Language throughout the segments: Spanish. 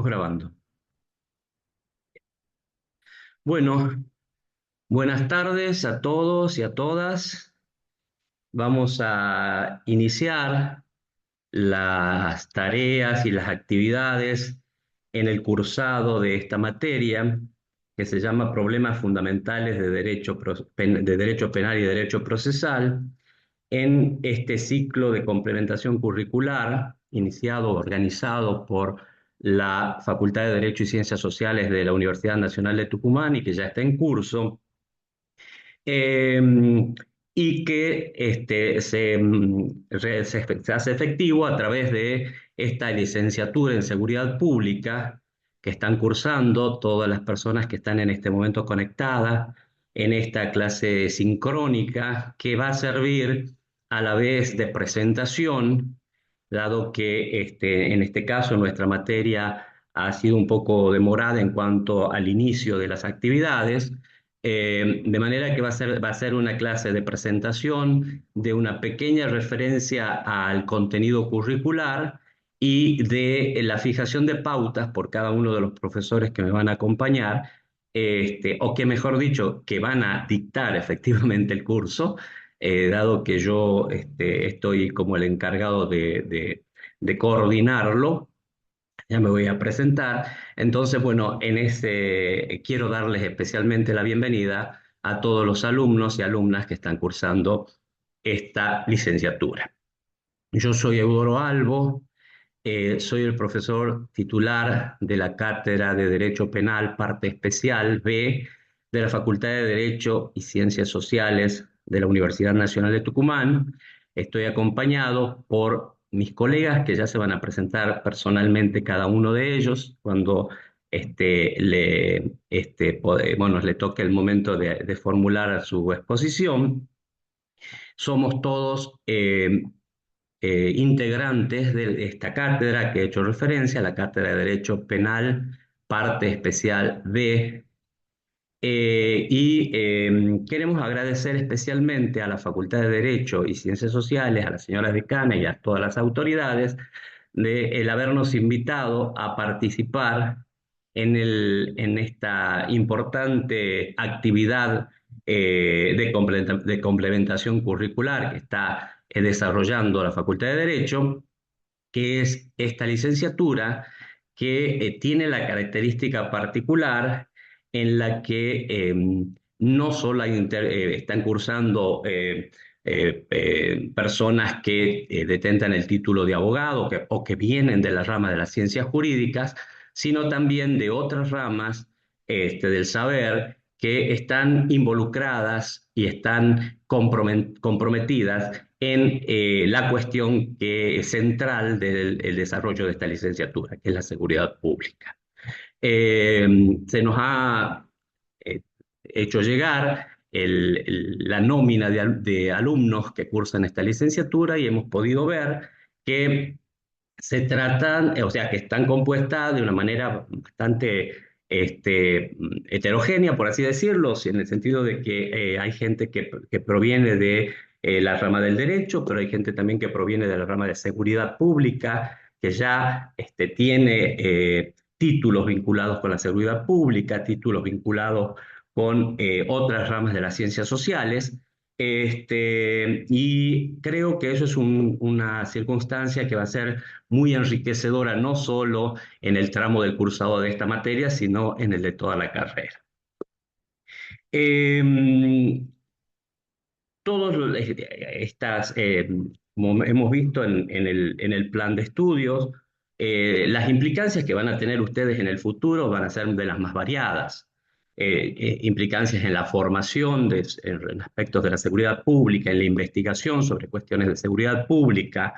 Grabando. Bueno, buenas tardes a todos y a todas. Vamos a iniciar las tareas y las actividades en el cursado de esta materia que se llama Problemas Fundamentales de de Derecho Penal y Derecho Procesal, en este ciclo de complementación curricular iniciado, organizado por la Facultad de Derecho y Ciencias Sociales de la Universidad Nacional de Tucumán y que ya está en curso, eh, y que se hace efectivo a través de esta licenciatura en Seguridad Pública que están cursando todas las personas que están en este momento conectadas en esta clase sincrónica que va a servir a la vez de presentación, dado que en este caso nuestra materia ha sido un poco demorada en cuanto al inicio de las actividades. De manera que va a ser una clase de presentación, de una pequeña referencia al contenido curricular y de la fijación de pautas por cada uno de los profesores que me van a acompañar, o que mejor dicho, que van a dictar efectivamente el curso, dado que yo estoy como el encargado de coordinarlo. Ya me voy a presentar. Entonces, bueno, quiero darles especialmente la bienvenida a todos los alumnos y alumnas que están cursando esta licenciatura. Yo soy Eudoro Albo, soy el profesor titular de la Cátedra de Derecho Penal, parte especial B, de la Facultad de Derecho y Ciencias Sociales de la Universidad Nacional de Tucumán. Estoy acompañado por mis colegas que ya se van a presentar personalmente cada uno de ellos cuando bueno, le toque el momento de formular su exposición. Somos todos integrantes de esta cátedra que he hecho referencia, la Cátedra de Derecho Penal, parte especial B. Queremos agradecer especialmente a la Facultad de Derecho y Ciencias Sociales, a la señora decana y a todas las autoridades de el habernos invitado a participar en esta importante actividad de complementación curricular que está desarrollando la Facultad de Derecho, que es esta licenciatura que tiene la característica particular en la que no solo están cursando personas que detentan el título de abogado o que vienen de la rama de las ciencias jurídicas, sino también de otras ramas del saber que están involucradas y están comprometidas en la cuestión que es central del el desarrollo de esta licenciatura, que es la seguridad pública. Eh, Se nos ha eh, hecho llegar la nómina de alumnos que cursan esta licenciatura y hemos podido ver que se tratan, o sea, que están compuestas de una manera bastante heterogénea, por así decirlo, en el sentido de que hay gente que proviene de la rama del derecho, pero hay gente también que proviene de la rama de seguridad pública, que ya tiene títulos vinculados con la seguridad pública, títulos vinculados con otras ramas de las ciencias sociales. Y creo que eso es una circunstancia que va a ser muy enriquecedora, no solo en el tramo del cursado de esta materia, sino en el de toda la carrera. Eh, Todas estas, como hemos visto en el plan de estudios, las implicancias que van a tener ustedes en el futuro van a ser de las más variadas. Implicancias en la formación, en aspectos de la seguridad pública, en la investigación sobre cuestiones de seguridad pública,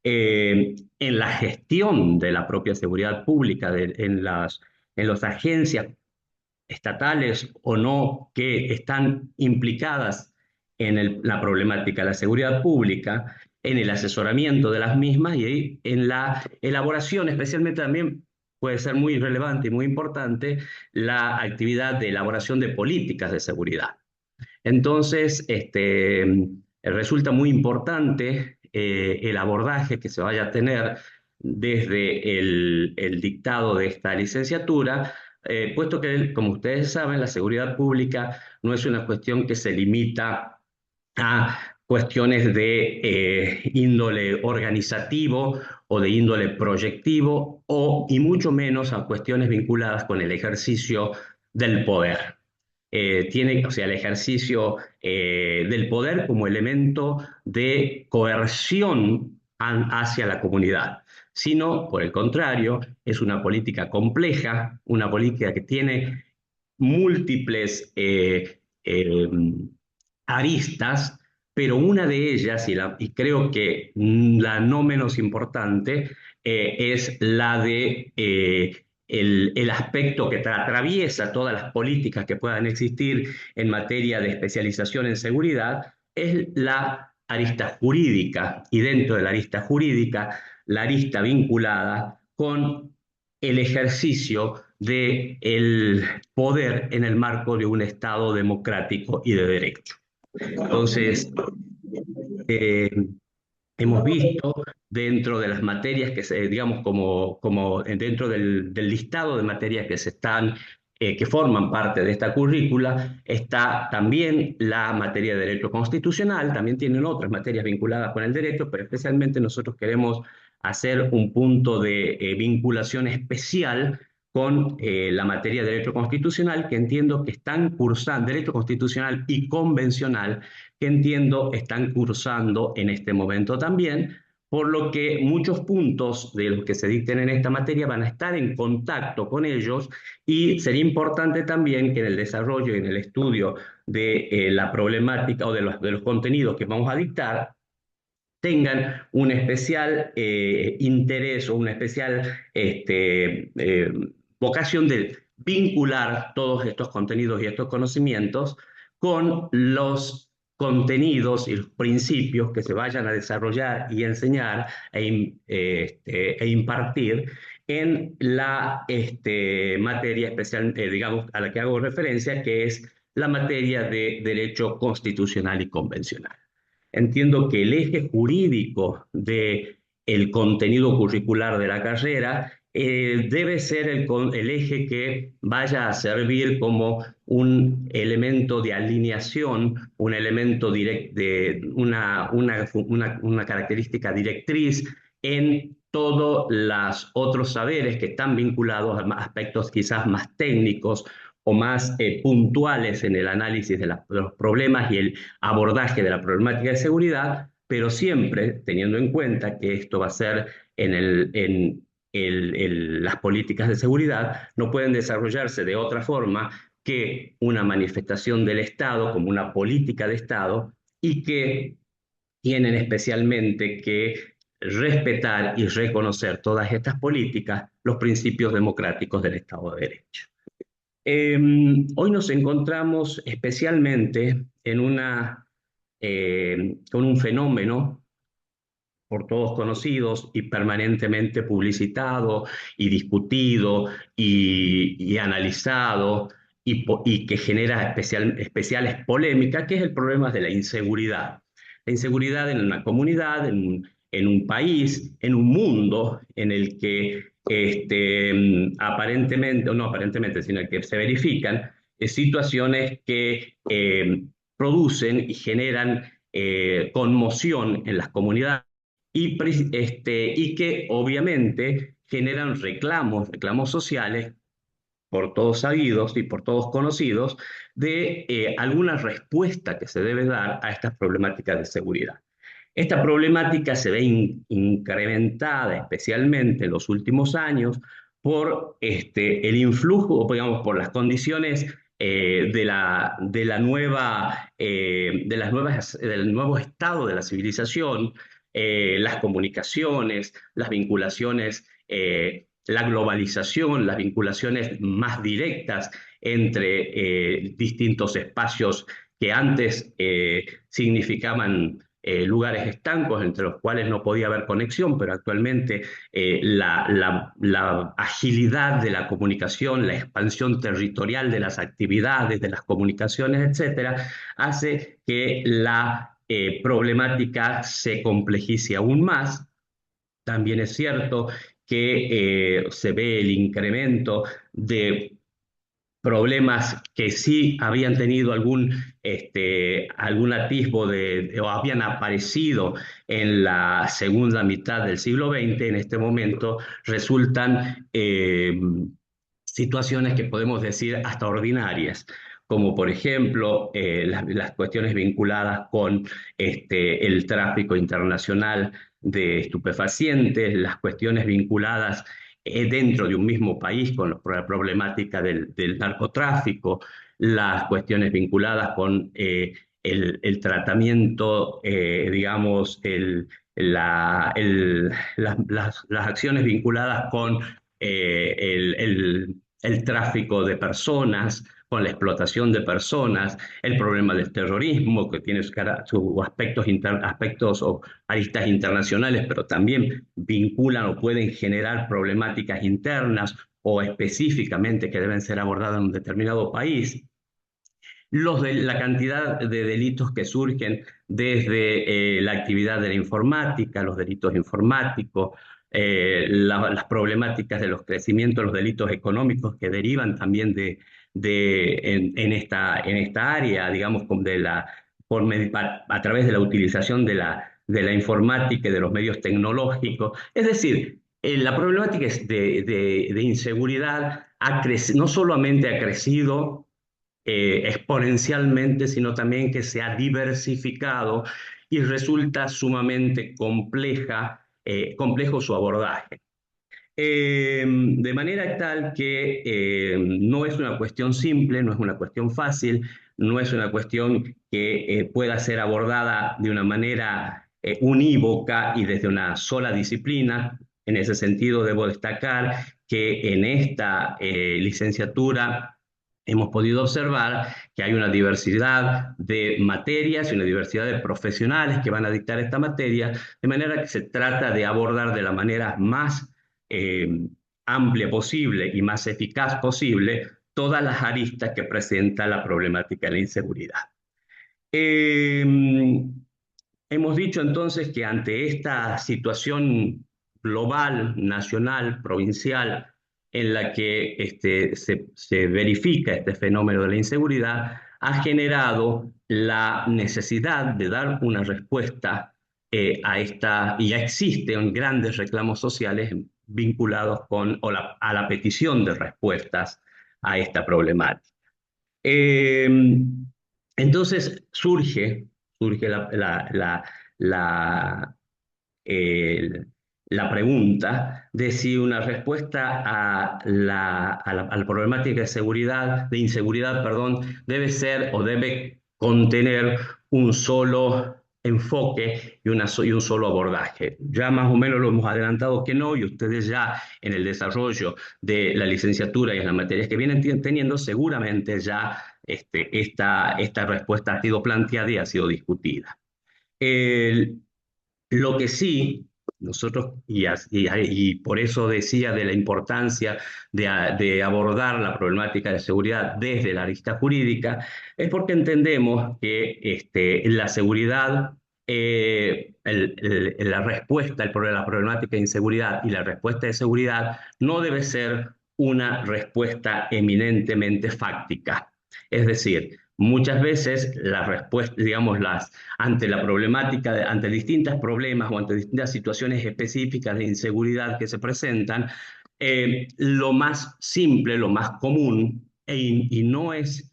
en la gestión de la propia seguridad pública, en las agencias estatales o no que están implicadas en la problemática de la seguridad pública, en el asesoramiento de las mismas y en la elaboración, especialmente también puede ser muy relevante y muy importante la actividad de elaboración de políticas de seguridad. Entonces, resulta muy importante el abordaje que se vaya a tener desde el dictado de esta licenciatura, puesto que, como ustedes saben, la seguridad pública no es una cuestión que se limita a cuestiones de índole organizativo o de índole proyectivo y mucho menos a cuestiones vinculadas con el ejercicio del poder. O sea, el ejercicio del poder como elemento de coerción hacia la comunidad, sino, por el contrario, es una política compleja, una política que tiene múltiples aristas, pero una de ellas, y creo que la no menos importante, es la de el aspecto que atraviesa todas las políticas que puedan existir en materia de especialización en seguridad, es la arista jurídica, y dentro de la arista jurídica, la arista vinculada con el ejercicio del poder en el marco de un Estado democrático y de derecho. Entonces, eh, hemos visto dentro de las materias que se, digamos, como dentro del listado de materias que se están, que forman parte de esta currícula, está también la materia de derecho constitucional, también tienen otras materias vinculadas con el derecho, pero especialmente nosotros queremos hacer un punto de vinculación especial con la materia de derecho constitucional, que entiendo que están cursando, derecho constitucional y convencional, que entiendo están cursando en este momento también, por lo que muchos puntos de los que se dicten en esta materia van a estar en contacto con ellos, y sería importante también que en el desarrollo y en el estudio de la problemática o de los contenidos que vamos a dictar tengan un especial interés o una especial vocación de vincular todos estos contenidos y estos conocimientos con los contenidos y los principios que se vayan a desarrollar y enseñar e impartir en la materia especial, digamos, a la que hago referencia, que es la materia de derecho constitucional y convencional. Entiendo que el eje jurídico del contenido curricular de la carrera debe ser el eje que vaya a servir como un elemento de alineación, un elemento de una característica directriz en todos los otros saberes que están vinculados a aspectos quizás más técnicos o más puntuales en el análisis de los problemas y el abordaje de la problemática de seguridad, pero siempre teniendo en cuenta que esto va a ser las políticas de seguridad, no pueden desarrollarse de otra forma que una manifestación del Estado como una política de Estado, y que tienen especialmente que respetar y reconocer todas estas políticas, los principios democráticos del Estado de Derecho. Hoy nos encontramos especialmente con un fenómeno por todos conocidos y permanentemente publicitado y discutido y analizado, y que genera especiales polémicas, que es el problema de la inseguridad. La inseguridad en una comunidad, en un país, en un mundo en el que aparentemente, o no aparentemente, sino que se verifican situaciones que producen y generan conmoción en las comunidades, y que obviamente generan reclamos sociales por todos sabidos y por todos conocidos, de alguna respuesta que se debe dar a estas problemáticas de seguridad. Esta problemática se ve incrementada especialmente en los últimos años por el influjo, digamos, por las condiciones del nuevo estado de la civilización, las comunicaciones, las vinculaciones, la globalización, las vinculaciones más directas entre distintos espacios que antes significaban lugares estancos entre los cuales no podía haber conexión, pero actualmente la agilidad de la comunicación, la expansión territorial de las actividades, de las comunicaciones, etcétera, hace que la problemática se complejice aún más, También es cierto que se ve el incremento de problemas que sí habían tenido algún atisbo o habían aparecido en la segunda mitad del siglo XX, en este momento resultan situaciones que podemos decir hasta ordinarias, como por ejemplo las cuestiones vinculadas con el tráfico internacional de estupefacientes, las cuestiones vinculadas dentro de un mismo país con la problemática del narcotráfico, las cuestiones vinculadas con el tratamiento, digamos, las acciones vinculadas con el tráfico de personas, con la explotación de personas, el problema del terrorismo, que tiene sus aspectos o aristas internacionales, pero también vinculan o pueden generar problemáticas internas o específicamente que deben ser abordadas en un determinado país. La cantidad de delitos que surgen desde la actividad de la informática, los delitos informáticos, las problemáticas de los crecimientos, los delitos económicos que derivan también en esta área, digamos, a través de la utilización de la informática y de los medios tecnológicos. Es decir, la problemática de inseguridad no solamente ha crecido exponencialmente, sino también que se ha diversificado y resulta sumamente complejo su abordaje. De manera tal que no es una cuestión simple, no es una cuestión fácil, no es una cuestión que pueda ser abordada de una manera unívoca y desde una sola disciplina. En ese sentido, debo destacar que en esta licenciatura hemos podido observar que hay una diversidad de materias y una diversidad de profesionales que van a dictar esta materia, de manera que se trata de abordar de la manera más eh, amplia posible y más eficaz posible todas las aristas que presenta la problemática de la inseguridad. Eh, Hemos dicho entonces que ante esta situación global, nacional, provincial, en la que se verifica este fenómeno de la inseguridad, ha generado la necesidad de dar una respuesta y ya existen grandes reclamos sociales vinculados a la petición de respuestas a esta problemática. Eh, entonces surge la, el- la pregunta de si una respuesta a la problemática de inseguridad, perdón, debe ser o debe contener un solo enfoque y un solo abordaje. Ya más o menos lo hemos adelantado que no, y ustedes ya en el desarrollo de la licenciatura y en las materias que vienen teniendo, seguramente ya esta respuesta ha sido planteada y ha sido discutida. El- lo que sí, nosotros, y por eso decía de la importancia de abordar la problemática de seguridad desde la arista jurídica, es porque entendemos que la seguridad, la respuesta a la problemática de inseguridad y la respuesta de seguridad no debe ser una respuesta eminentemente fáctica. Es decir, muchas veces la respuesta, digamos, ante la problemática, ante distintos problemas o ante distintas situaciones específicas de inseguridad que se presentan, lo más simple, lo más común, y no es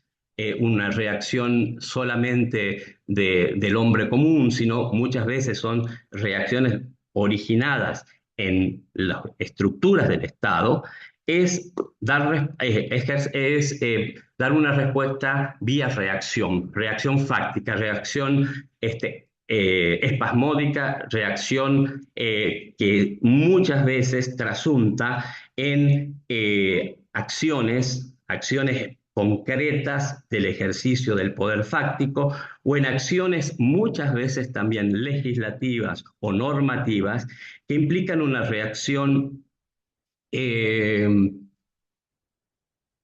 una reacción solamente del hombre común, sino muchas veces son reacciones originadas en las estructuras del Estado, es dar una respuesta vía reacción fáctica, reacción espasmódica, reacción que muchas veces trasunta en acciones concretas del ejercicio del poder fáctico o en acciones muchas veces también legislativas o normativas que implican una reacción eh,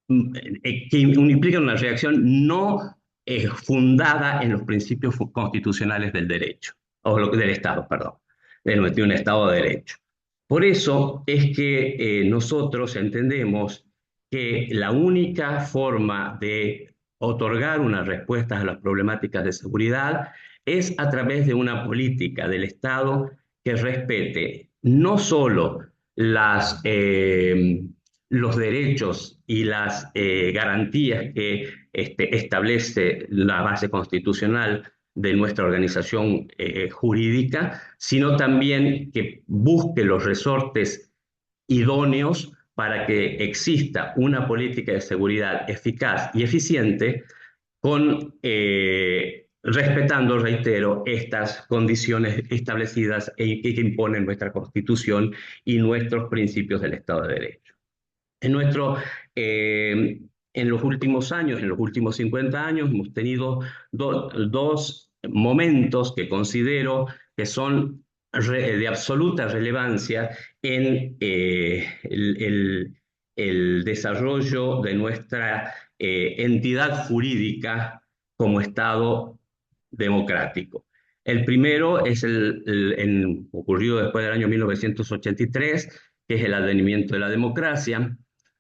que implican una reacción no fundada en los principios constitucionales del derecho, del Estado, perdón, de un Estado de Derecho. Por eso es que nosotros entendemos que la única forma de otorgar unas respuestas a las problemáticas de seguridad es a través de una política del Estado que respete no solo las, los derechos y las garantías que establece la base constitucional de nuestra organización jurídica, sino también que busque los resortes idóneos para que exista una política de seguridad eficaz y eficiente con, respetando, reitero, estas condiciones establecidas que imponen nuestra Constitución y nuestros principios del Estado de Derecho. En, nuestro, en los últimos años, en los últimos 50 años, hemos tenido dos momentos que considero que son de absoluta relevancia en el desarrollo de nuestra entidad jurídica como Estado democrático. El primero es ocurrido después del año 1983, que es el advenimiento de la democracia,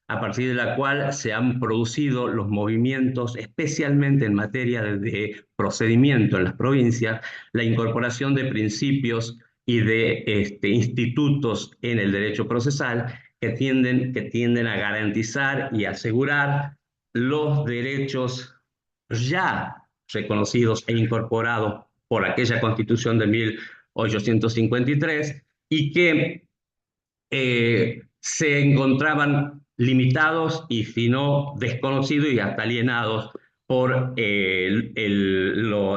a partir de la cual se han producido los movimientos, especialmente en materia de procedimiento en las provincias, la incorporación de principios y de institutos en el derecho procesal que tienden a garantizar y asegurar los derechos ya reconocidos e incorporados por aquella Constitución de 1853 y que se encontraban limitados y si no desconocidos y hasta alienados por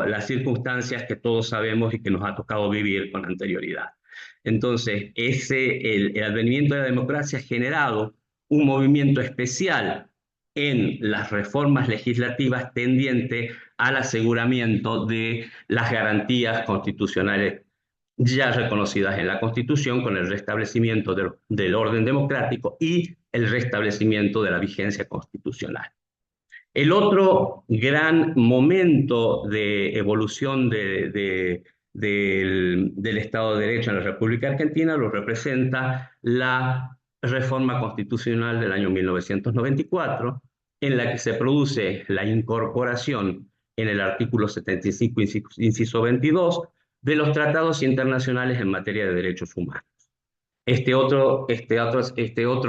las circunstancias que todos sabemos y que nos ha tocado vivir con anterioridad. Entonces, el advenimiento de la democracia ha generado un movimiento especial en las reformas legislativas tendiente al aseguramiento de las garantías constitucionales ya reconocidas en la Constitución con el restablecimiento del orden democrático y el restablecimiento de la vigencia constitucional. El otro gran momento de evolución del Estado de Derecho en la República Argentina lo representa la reforma constitucional del año 1994, en la que se produce la incorporación en el artículo 75, inciso 22, de los tratados internacionales en materia de derechos humanos. Este otro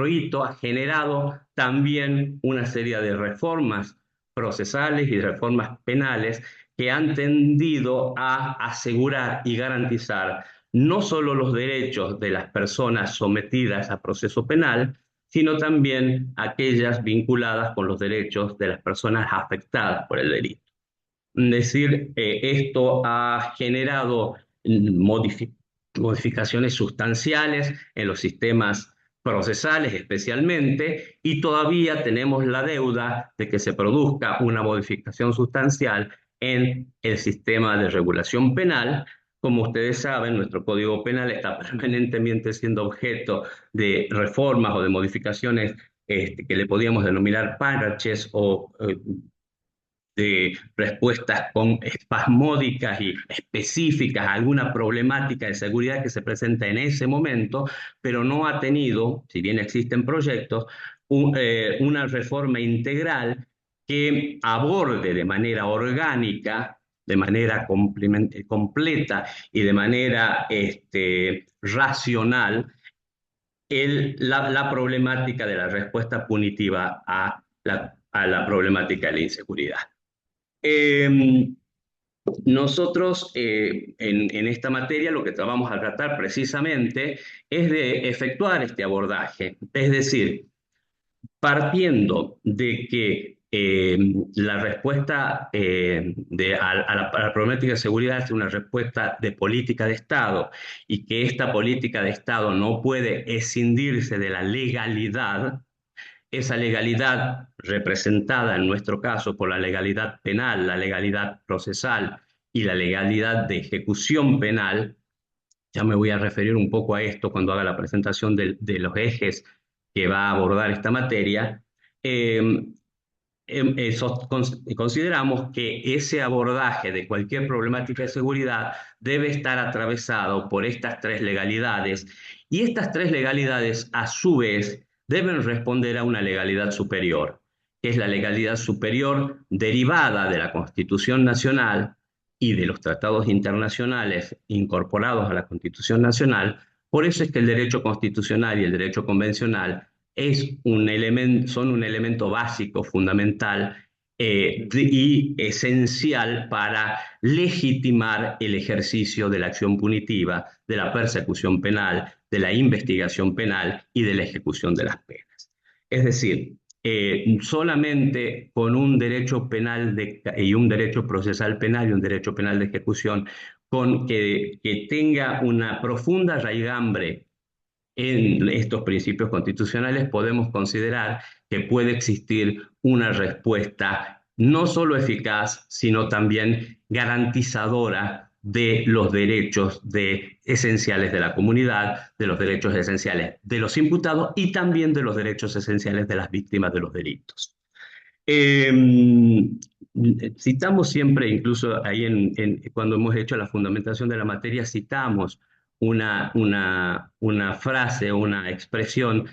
hito ha generado también una serie de reformas procesales y reformas penales que han tendido a asegurar y garantizar no solo los derechos de las personas sometidas a proceso penal, sino también aquellas vinculadas con los derechos de las personas afectadas por el delito. Es decir, esto ha generado modificaciones sustanciales en los sistemas procesales especialmente, y todavía tenemos la deuda de que se produzca una modificación sustancial en el sistema de regulación penal. Como ustedes saben, nuestro Código Penal está permanentemente siendo objeto de reformas o de modificaciones que le podíamos denominar parches o de respuestas espasmódicas y específicas a alguna problemática de seguridad que se presenta en ese momento, pero no ha tenido, si bien existen proyectos, una reforma integral que aborde de manera orgánica, de manera completa y de manera racional la problemática de la respuesta punitiva a la problemática de la inseguridad. Eh, Nosotros en esta materia lo que vamos a tratar precisamente es de efectuar este abordaje, es decir, partiendo de que la respuesta a la problemática de seguridad es una respuesta de política de Estado y que esta política de Estado no puede escindirse de la legalidad. Esa legalidad representada en nuestro caso por la legalidad penal, la legalidad procesal y la legalidad de ejecución penal, ya me voy a referir un poco a esto cuando haga la presentación de los ejes que va a abordar esta materia. eh, Consideramos que ese abordaje de cualquier problemática de seguridad debe estar atravesado por estas tres legalidades Y estas tres legalidades, a su vez, deben responder a una legalidad superior, que es la legalidad superior derivada de la Constitución Nacional y de los tratados internacionales incorporados a la Constitución Nacional. Por eso es que el derecho constitucional y el derecho convencional son un elemento básico, fundamental y esencial para legitimar el ejercicio de la acción punitiva, de la persecución penal, de la investigación penal y de la ejecución de las penas. Es decir, solamente con un derecho penal y un derecho procesal penal y un derecho penal de ejecución que tenga una profunda raigambre en estos principios constitucionales, podemos considerar que puede existir una respuesta no solo eficaz, sino también garantizadora de los derechos esenciales de la comunidad, de los derechos esenciales de los imputados y también de los derechos esenciales de las víctimas de los delitos. Eh, Citamos siempre, incluso ahí cuando hemos hecho la fundamentación de la materia, citamos una frase, una expresión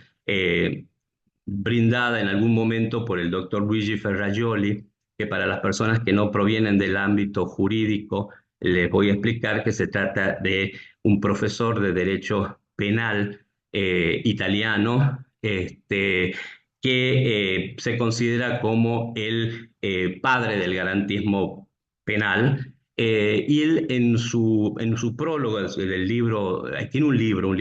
brindada en algún momento por el doctor Luigi Ferrajoli, que para las personas que no provienen del ámbito jurídico, les voy a explicar que se trata de un profesor de derecho penal italiano, que se considera como el padre del garantismo penal. Y él en su prólogo del libro, tiene un libro,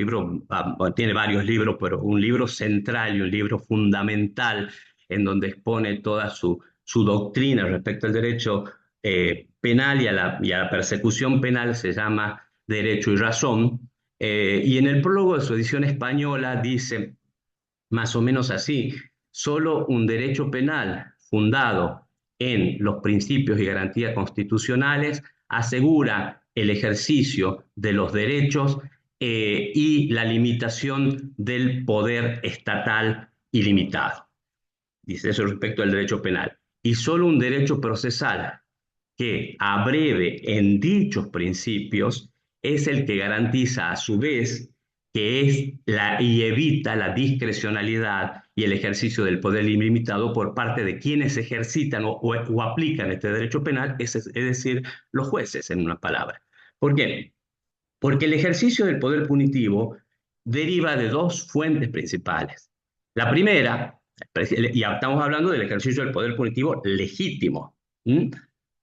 tiene varios libros, pero un libro central y un libro fundamental en donde expone toda su doctrina respecto al derecho penal y a la persecución penal, se llama Derecho y Razón. Y en el prólogo de su edición española dice más o menos así: solo un derecho penal fundado en los principios y garantías constitucionales asegura el ejercicio de los derechos y la limitación del poder estatal ilimitado. Dice eso respecto al derecho penal. Y solo un derecho procesal que abreve en dichos principios es el que garantiza a su vez y evita la discrecionalidad y el ejercicio del poder ilimitado por parte de quienes ejercitan o aplican este derecho penal, es decir, los jueces, en una palabra. ¿Por qué? Porque el ejercicio del poder punitivo deriva de dos fuentes principales. La primera, y estamos hablando del ejercicio del poder punitivo legítimo. ¿Mm?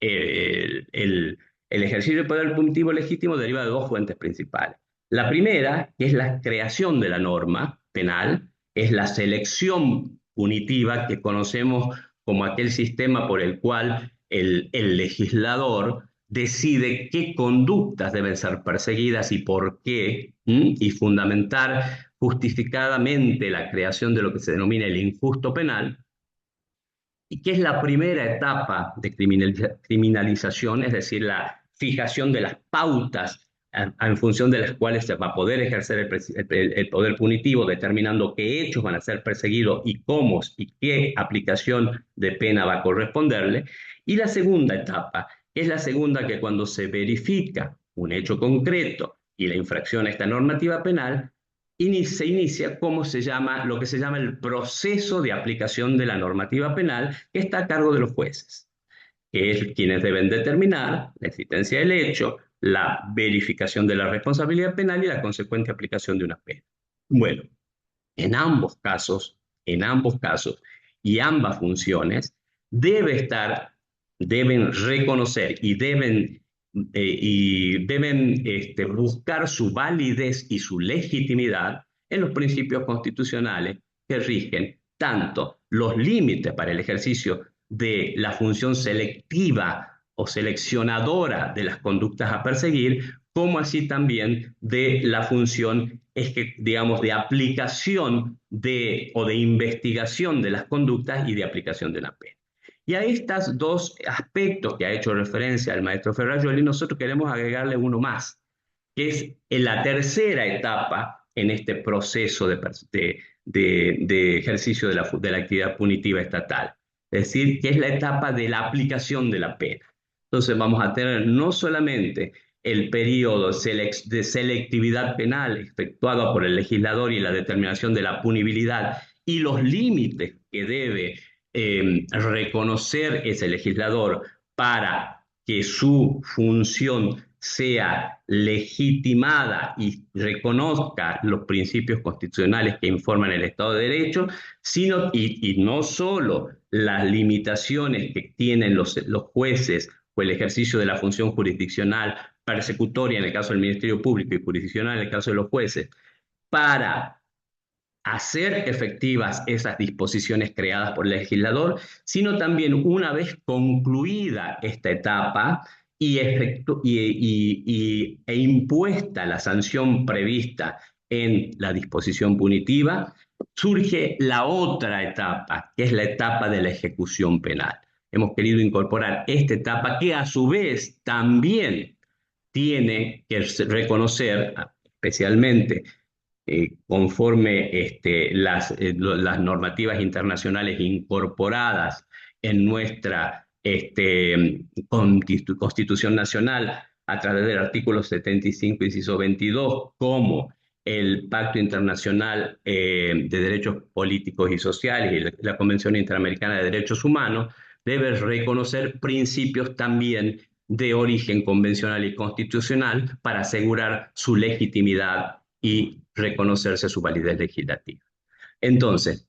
El ejercicio del poder punitivo legítimo deriva de dos fuentes principales. La primera, que es la creación de la norma penal, es la selección punitiva que conocemos como aquel sistema por el cual el legislador decide qué conductas deben ser perseguidas y por qué, y fundamentar justificadamente la creación de lo que se denomina el injusto penal, y que es la primera etapa de criminalización, es decir, la fijación de las pautas en función de las cuales se va a poder ejercer el poder punitivo, determinando qué hechos van a ser perseguidos y cómo y qué aplicación de pena va a corresponderle. Y la segunda etapa, que es la segunda, que cuando se verifica un hecho concreto y la infracción a esta normativa penal, se inicia lo que se llama el proceso de aplicación de la normativa penal, que está a cargo de los jueces, que es quienes deben determinar la existencia del hecho, la verificación de la responsabilidad penal y la consecuente aplicación de una pena. Bueno, en ambos casos, y ambas funciones, deben reconocer y deben buscar su validez y su legitimidad en los principios constitucionales que rigen tanto los límites para el ejercicio de la función selectiva o seleccionadora de las conductas a perseguir, como así también de la función, digamos, de aplicación o de investigación de las conductas y de aplicación de la pena. Y a estos dos aspectos que ha hecho referencia el maestro Ferrajoli, nosotros queremos agregarle uno más, que es en la tercera etapa en este proceso de ejercicio de la actividad punitiva estatal. Es decir, que es la etapa de la aplicación de la pena. Entonces vamos a tener no solamente el periodo de selectividad penal efectuado por el legislador y la determinación de la punibilidad y los límites que debe reconocer ese legislador para que su función sea legitimada y reconozca los principios constitucionales que informan el Estado de Derecho, y no solo las limitaciones que tienen los jueces o el ejercicio de la función jurisdiccional persecutoria en el caso del Ministerio Público y jurisdiccional en el caso de los jueces, para hacer efectivas esas disposiciones creadas por el legislador, sino también una vez concluida esta etapa e impuesta la sanción prevista en la disposición punitiva, surge la otra etapa, que es la etapa de la ejecución penal. Hemos querido incorporar esta etapa que a su vez también tiene que reconocer, especialmente conforme las normativas internacionales incorporadas en nuestra Constitución Nacional a través del artículo 75, inciso 22, como el Pacto Internacional de Derechos Políticos y Sociales y la Convención Interamericana de Derechos Humanos, debe reconocer principios también de origen convencional y constitucional para asegurar su legitimidad y reconocerse su validez legislativa. Entonces,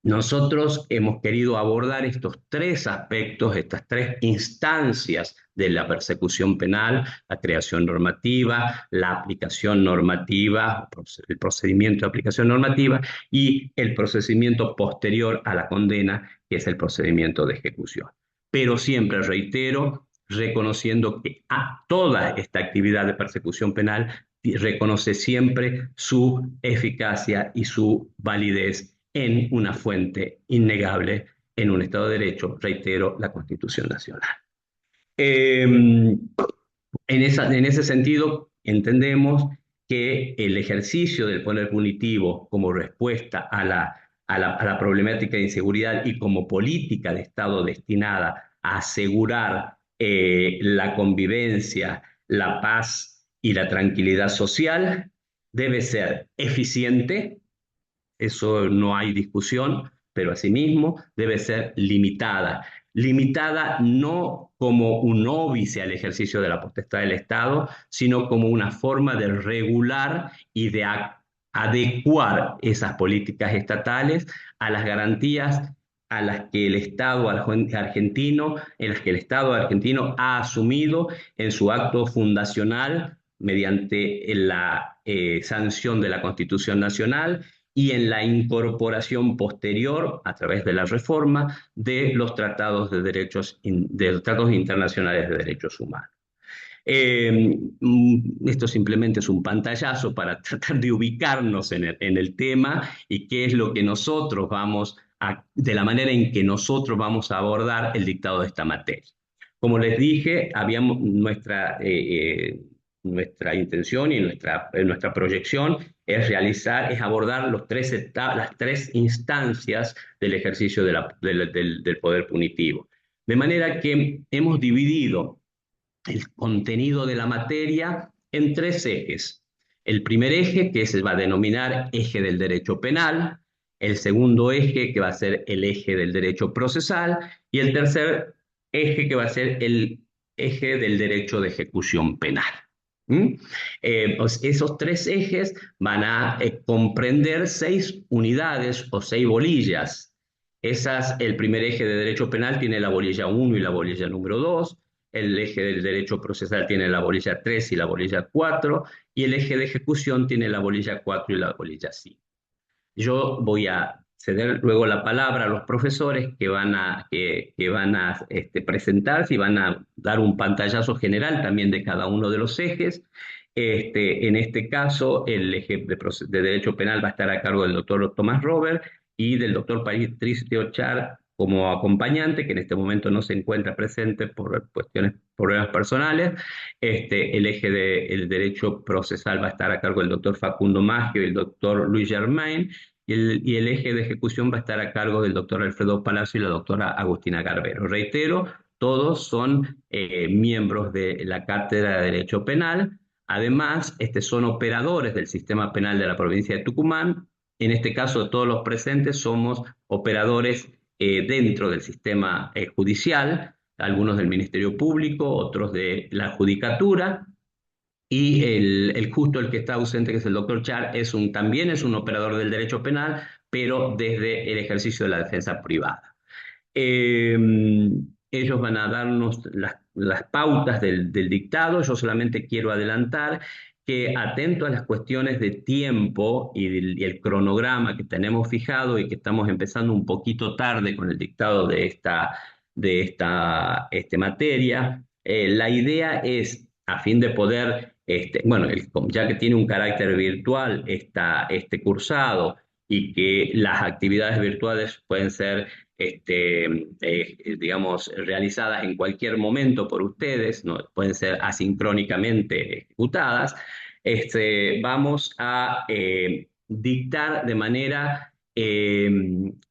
nosotros hemos querido abordar estos tres aspectos, estas tres instancias de la persecución penal: la creación normativa, la aplicación normativa, el procedimiento de aplicación normativa y el procedimiento posterior a la condena, que es el procedimiento de ejecución. Pero siempre reitero, reconociendo que a toda esta actividad de persecución penal reconoce siempre su eficacia y su validez en una fuente innegable, en un Estado de Derecho, reitero, la Constitución Nacional. En ese sentido, entendemos que el ejercicio del poder punitivo como respuesta a la problemática de inseguridad y como política de Estado destinada a asegurar la convivencia, la paz y la tranquilidad social debe ser eficiente, eso no hay discusión, pero asimismo debe ser limitada. Limitada no como un óbice al ejercicio de la potestad del Estado, sino como una forma de regular y de adecuar esas políticas estatales a las garantías a las que el Estado argentino, en las que el Estado argentino ha asumido en su acto fundacional mediante la sanción de la Constitución Nacional y en la incorporación posterior, a través de la reforma, de los tratados de los tratados internacionales de derechos humanos. Esto simplemente es un pantallazo para tratar de ubicarnos en el tema y qué es lo que de la manera en que nosotros vamos a abordar el dictado de esta materia. Como les dije, nuestra intención y nuestra proyección es abordar las tres instancias del ejercicio del poder punitivo. De manera que hemos dividido el contenido de la materia en tres ejes. El primer eje, que se va a denominar eje del derecho penal; el segundo eje, que va a ser el eje del derecho procesal; y el tercer eje, que va a ser el eje del derecho de ejecución penal. Esos tres ejes van a comprender 6 unidades o 6 bolillas. El primer eje de derecho penal tiene la bolilla 1 y la bolilla número 2, el eje del derecho procesal tiene la bolilla 3 y la bolilla 4, y el eje de ejecución tiene la bolilla 4 y la bolilla 5. Yo voy a ceder luego la palabra a los profesores que van a presentarse y van a dar un pantallazo general también de cada uno de los ejes. En este caso, el eje de Derecho Penal va a estar a cargo del doctor Tomás Robert y del doctor Patricio Char como acompañante, que en este momento no se encuentra presente por problemas personales. El eje del Derecho Procesal va a estar a cargo del doctor Facundo Maggio y el doctor Luis Germain, y el eje de ejecución va a estar a cargo del doctor Alfredo Palacio y la doctora Agustina Garbero. Reitero, Todos son miembros de la Cátedra de Derecho Penal. Además, son operadores del sistema penal de la provincia de Tucumán. En este caso, todos los presentes somos operadores dentro del sistema judicial, algunos del Ministerio Público, otros de la Judicatura. Y justo el que está ausente, que es el doctor Char, también es un operador del derecho penal, pero desde el ejercicio de la defensa privada. Eh, Ellos van a darnos las pautas del dictado. Yo solamente quiero adelantar que, atento a las cuestiones de tiempo y el cronograma que tenemos fijado y que estamos empezando un poquito tarde con el dictado de esta materia, la idea es, a fin de poder, bueno, ya que tiene un carácter virtual este cursado, y que las actividades virtuales pueden ser digamos, realizadas en cualquier momento por ustedes, ¿no? Pueden ser asincrónicamente ejecutadas. Vamos a dictar de manera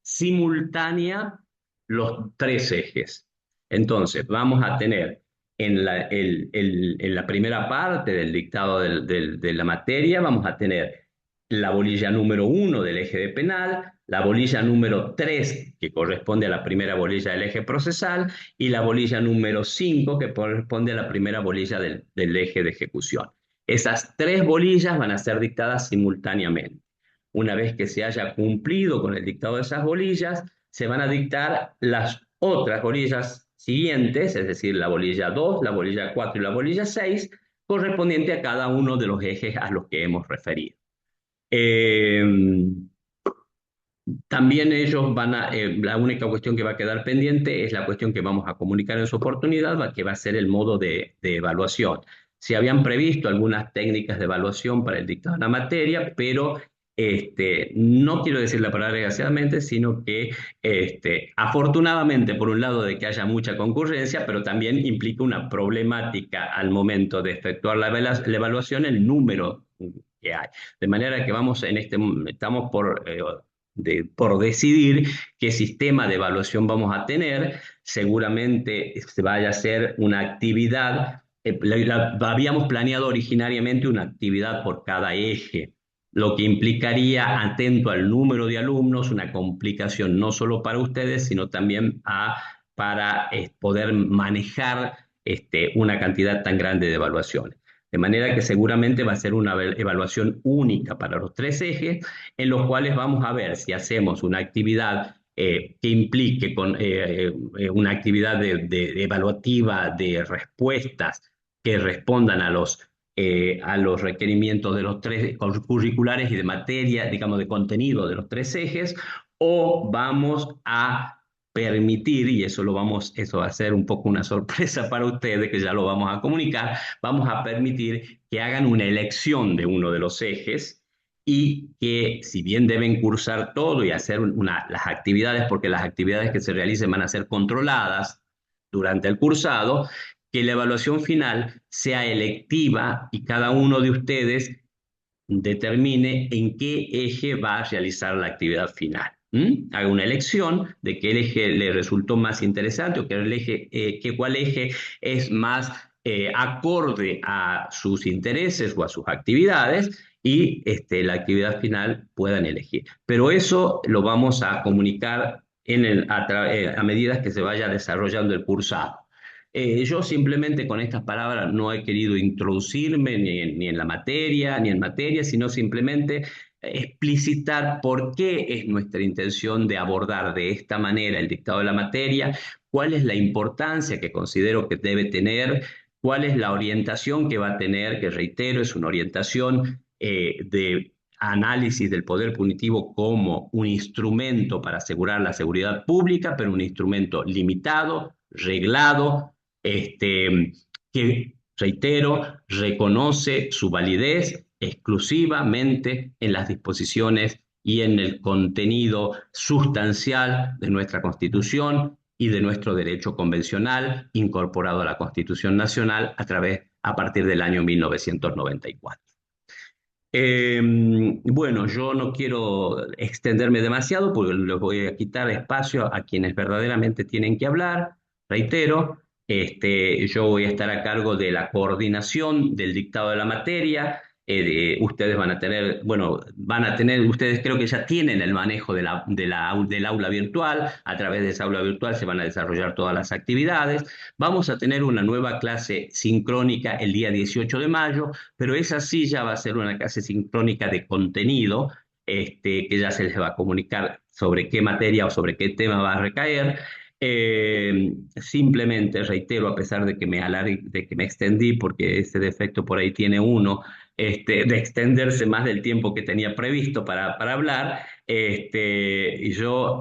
simultánea los tres ejes. Entonces, vamos a tener en la primera parte del dictado de la materia, vamos a tener la bolilla número 1 del eje de penal, la bolilla número 3 que corresponde a la primera bolilla del eje procesal, y la bolilla número 5 que corresponde a la primera bolilla del eje de ejecución. Esas tres bolillas van a ser dictadas simultáneamente. Una vez que se haya cumplido con el dictado de esas bolillas, se van a dictar las otras bolillas siguientes, es decir, la bolilla 2, la bolilla 4 y la bolilla 6, correspondiente a cada uno de los ejes a los que hemos referido. Eh, También ellos la única cuestión que va a quedar pendiente es la cuestión que vamos a comunicar en su oportunidad, que va a ser el modo de evaluación. Se habían previsto algunas técnicas de evaluación para el dictado de la materia, pero no quiero decir la palabra desgraciadamente, sino que afortunadamente, por un lado, de que haya mucha concurrencia, pero también implica una problemática al momento de efectuar la evaluación, el número que hay. De manera que estamos por decidir qué sistema de evaluación vamos a tener. Seguramente se vaya a hacer una actividad, habíamos planeado originariamente una actividad por cada eje, lo que implicaría, atento al número de alumnos, una complicación no solo para ustedes, sino también para poder manejar una cantidad tan grande de evaluaciones. De manera que seguramente va a ser una evaluación única para los tres ejes, en los cuales vamos a ver si hacemos una actividad que implique una actividad evaluativa de respuestas que respondan a los requerimientos de los tres curriculares y de materia, digamos, de contenido de los tres ejes, o vamos a permitir, y eso va a ser un poco una sorpresa para ustedes, que ya lo vamos a comunicar, vamos a permitir que hagan una elección de uno de los ejes, y que, si bien deben cursar todo y hacer las actividades, porque las actividades que se realicen van a ser controladas durante el cursado, que la evaluación final sea electiva y cada uno de ustedes determine en qué eje va a realizar la actividad final. Haga una elección de qué eje le resultó más interesante, o cuál eje es más acorde a sus intereses o a sus actividades, y la actividad final puedan elegir. Pero eso lo vamos a comunicar a medida que se vaya desarrollando el cursado. Yo simplemente con estas palabras no he querido introducirme ni en la materia, ni en materia, sino simplemente explicitar por qué es nuestra intención de abordar de esta manera el dictado de la materia, cuál es la importancia que considero que debe tener, cuál es la orientación que va a tener, que, reitero, es una orientación de análisis del poder punitivo como un instrumento para asegurar la seguridad pública, pero un instrumento limitado, reglado, que, reitero, reconoce su validez exclusivamente en las disposiciones y en el contenido sustancial de nuestra Constitución y de nuestro derecho convencional incorporado a la Constitución Nacional a partir del año 1994. Bueno, yo no quiero extenderme demasiado porque les voy a quitar espacio a quienes verdaderamente tienen que hablar. Reitero, Yo voy a estar a cargo de la coordinación del dictado de la materia. Ustedes van a tener, bueno, ustedes creo que ya tienen el manejo del aula virtual. A través de esa aula virtual se van a desarrollar todas las actividades. Vamos a tener una nueva clase sincrónica el día 18 de mayo, pero esa sí ya va a ser una clase sincrónica de contenido, que ya se les va a comunicar sobre qué materia o sobre qué tema va a recaer. Simplemente reitero, a pesar de que de que me extendí, porque ese defecto por ahí tiene uno, de extenderse más del tiempo que tenía previsto para hablar, y yo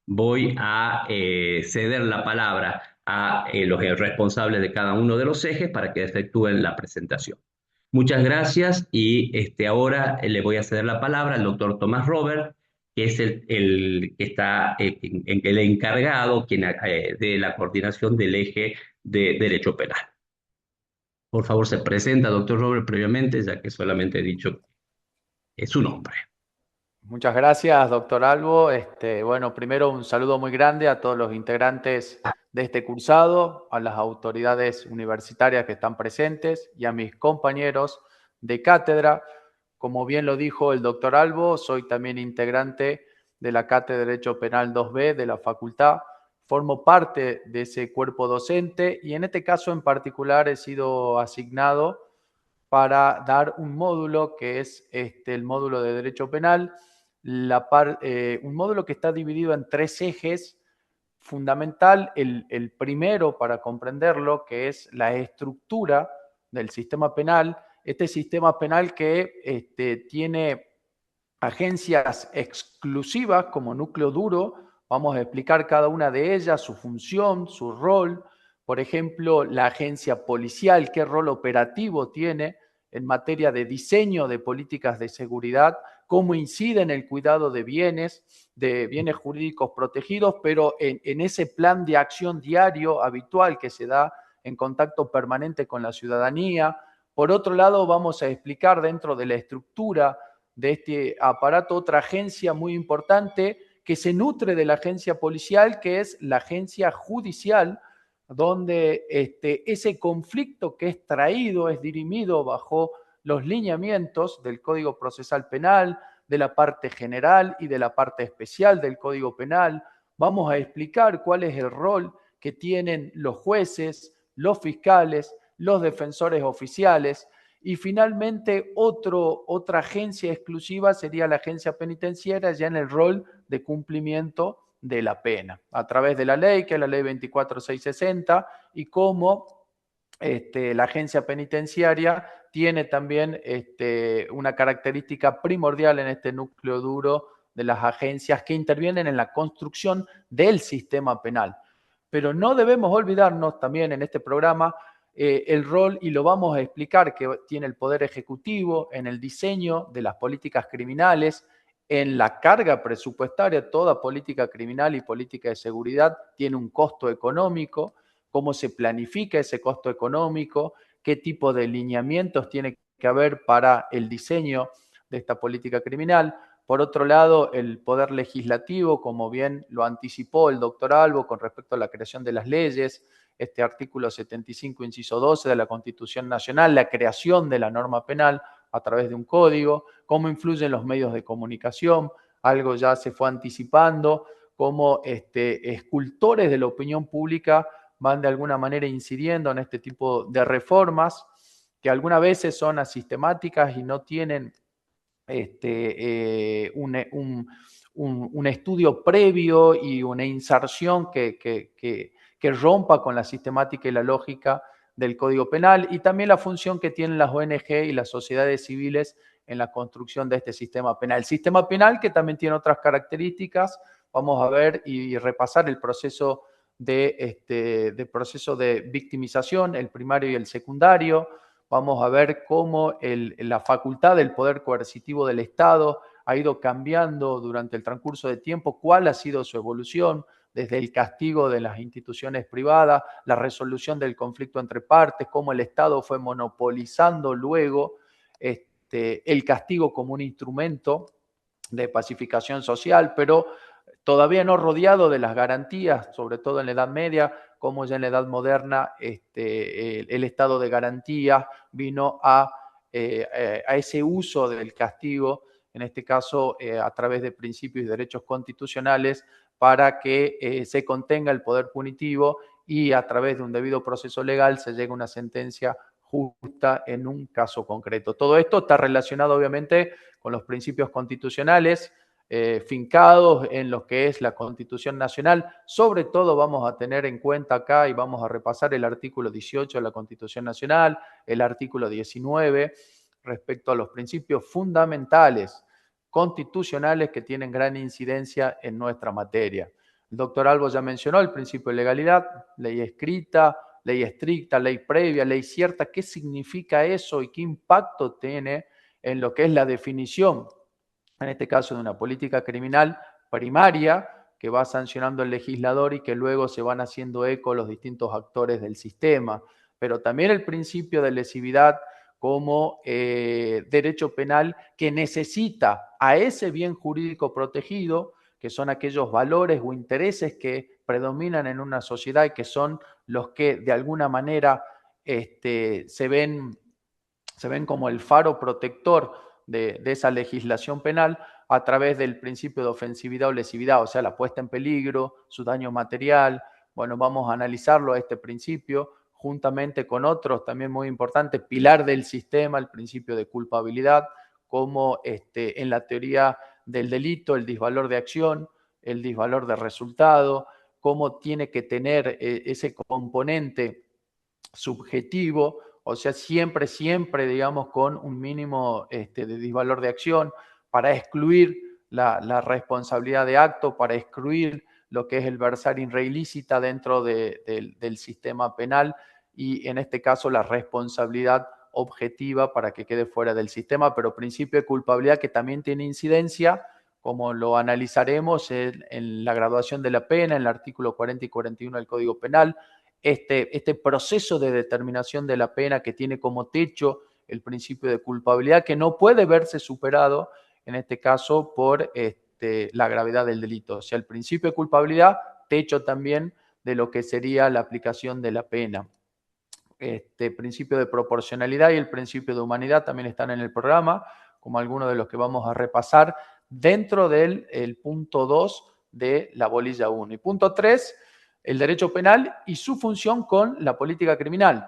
voy a ceder la palabra a los responsables de cada uno de los ejes para que efectúen la presentación. Muchas gracias y ahora le voy a ceder la palabra al doctor Tomás Robert, que es el que está el encargado de la coordinación del eje de Derecho Penal. Por favor, se presenta, doctor Robert, previamente, ya que solamente he dicho su nombre. Muchas gracias, doctor Albo. Bueno, primero un saludo muy grande a todos los integrantes de este cursado, a las autoridades universitarias que están presentes y a mis compañeros de cátedra. Como bien lo dijo el doctor Albo, soy también integrante de la Cátedra de Derecho Penal 2B de la facultad. Formo parte de ese cuerpo docente y en este caso en particular he sido asignado para dar un módulo que es el módulo de Derecho Penal, un módulo que está dividido en tres ejes. Fundamental, el primero para comprenderlo, que es la estructura del sistema penal. Este sistema penal que tiene agencias exclusivas como núcleo duro. Vamos a explicar cada una de ellas, su función, su rol. Por ejemplo, la agencia policial, qué rol operativo tiene en materia de diseño de políticas de seguridad, cómo incide en el cuidado de bienes jurídicos protegidos, pero en ese plan de acción diario habitual que se da en contacto permanente con la ciudadanía. Por otro lado, vamos a explicar dentro de la estructura de este aparato otra agencia muy importante que se nutre de la agencia policial, que es la agencia judicial, donde ese conflicto que es traído, es dirimido bajo los lineamientos del Código Procesal Penal, de la parte general y de la parte especial del Código Penal. Vamos a explicar cuál es el rol que tienen los jueces, los fiscales, los defensores oficiales. Y finalmente, otra agencia exclusiva sería la agencia penitenciaria, ya en el rol de cumplimiento de la pena, a través de la ley, que es la ley 24660, y cómo la agencia penitenciaria tiene también una característica primordial en este núcleo duro de las agencias que intervienen en la construcción del sistema penal. Pero no debemos olvidarnos también en este programa el rol, y lo vamos a explicar, que tiene el Poder Ejecutivo en el diseño de las políticas criminales, en la carga presupuestaria. Toda política criminal y política de seguridad tiene un costo económico, cómo se planifica ese costo económico, qué tipo de lineamientos tiene que haber para el diseño de esta política criminal. Por otro lado, el poder legislativo, como bien lo anticipó el doctor Albo con respecto a la creación de las leyes, este artículo 75, inciso 12 de la Constitución Nacional, la creación de la norma penal a través de un código, cómo influyen los medios de comunicación, algo ya se fue anticipando, cómo escultores de la opinión pública van de alguna manera incidiendo en este tipo de reformas, que algunas veces son asistemáticas y no tienen un estudio previo y una inserción que rompa con la sistemática y la lógica del Código Penal, y también la función que tienen las ONG y las sociedades civiles en la construcción de este sistema penal. El sistema penal que también tiene otras características. Vamos a ver y repasar el proceso proceso de victimización, el primario y el secundario. Vamos a ver cómo la facultad del poder coercitivo del Estado ha ido cambiando durante el transcurso de tiempo, cuál ha sido su evolución, desde el castigo de las instituciones privadas, la resolución del conflicto entre partes, cómo el Estado fue monopolizando luego el castigo como un instrumento de pacificación social, pero todavía no rodeado de las garantías, sobre todo en la Edad Media, cómo ya en la Edad Moderna el estado de garantía vino a ese uso del castigo, en este caso a través de principios y derechos constitucionales, para que se contenga el poder punitivo y a través de un debido proceso legal se llegue a una sentencia justa en un caso concreto. Todo esto está relacionado obviamente con los principios constitucionales fincados en lo que es la Constitución Nacional. Sobre todo vamos a tener en cuenta acá y vamos a repasar el artículo 18 de la Constitución Nacional, el artículo 19, respecto a los principios fundamentales constitucionales que tienen gran incidencia en nuestra materia. El doctor Albo ya mencionó el principio de legalidad, ley escrita, ley estricta, ley previa, ley cierta. ¿Qué significa eso y qué impacto tiene en lo que es la definición, en este caso de una política criminal primaria que va sancionando el legislador y que luego se van haciendo eco los distintos actores del sistema? Pero también el principio de lesividad como derecho penal que necesita a ese bien jurídico protegido, que son aquellos valores o intereses que predominan en una sociedad y que son los que de alguna manera se ven como el faro protector de esa legislación penal a través del principio de ofensividad o lesividad, o sea, la puesta en peligro, su daño material. Bueno, vamos a analizarlo a este principio juntamente con otros también muy importantes, pilar del sistema, el principio de culpabilidad, como en la teoría del delito, el disvalor de acción, el disvalor de resultado, cómo tiene que tener ese componente subjetivo, o sea, siempre, digamos, con un mínimo de disvalor de acción para excluir la responsabilidad de acto, para excluir lo que es el versar in re ilícita dentro del sistema penal y en este caso la responsabilidad objetiva para que quede fuera del sistema, pero principio de culpabilidad que también tiene incidencia, como lo analizaremos en la graduación de la pena, en el artículo 40 y 41 del Código Penal, este proceso de determinación de la pena que tiene como techo el principio de culpabilidad, que no puede verse superado, en este caso, por la gravedad del delito. O sea, el principio de culpabilidad, techo también de lo que sería la aplicación de la pena. Principio de proporcionalidad y el principio de humanidad también están en el programa, como algunos de los que vamos a repasar dentro del punto 2 de la bolilla 1. Y punto 3, el derecho penal y su función con la política criminal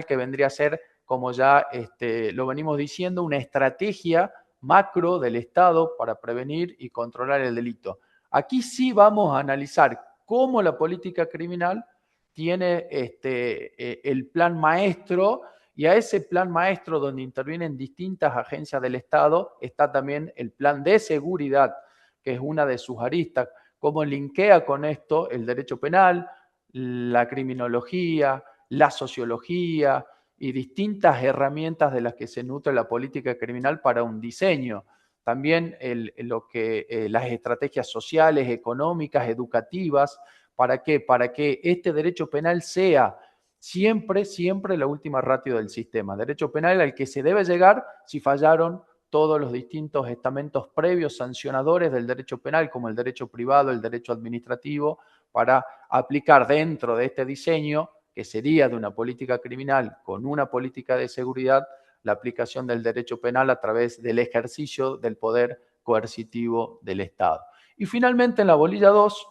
que vendría a ser, como ya lo venimos diciendo, una estrategia macro del Estado para prevenir y controlar el delito. Aquí sí vamos a analizar cómo la política criminal tiene el plan maestro, y a ese plan maestro donde intervienen distintas agencias del Estado está también el plan de seguridad, que es una de sus aristas. Cómo linkea con esto el derecho penal, la criminología, la sociología y distintas herramientas de las que se nutre la política criminal para un diseño. También las estrategias sociales, económicas, educativas. ¿Para qué? Para que este derecho penal sea siempre, siempre la última ratio del sistema. Derecho penal al que se debe llegar si fallaron todos los distintos estamentos previos sancionadores del derecho penal, como el derecho privado, el derecho administrativo, para aplicar dentro de este diseño, que sería de una política criminal con una política de seguridad, la aplicación del derecho penal a través del ejercicio del poder coercitivo del Estado. Y finalmente en la bolilla 2,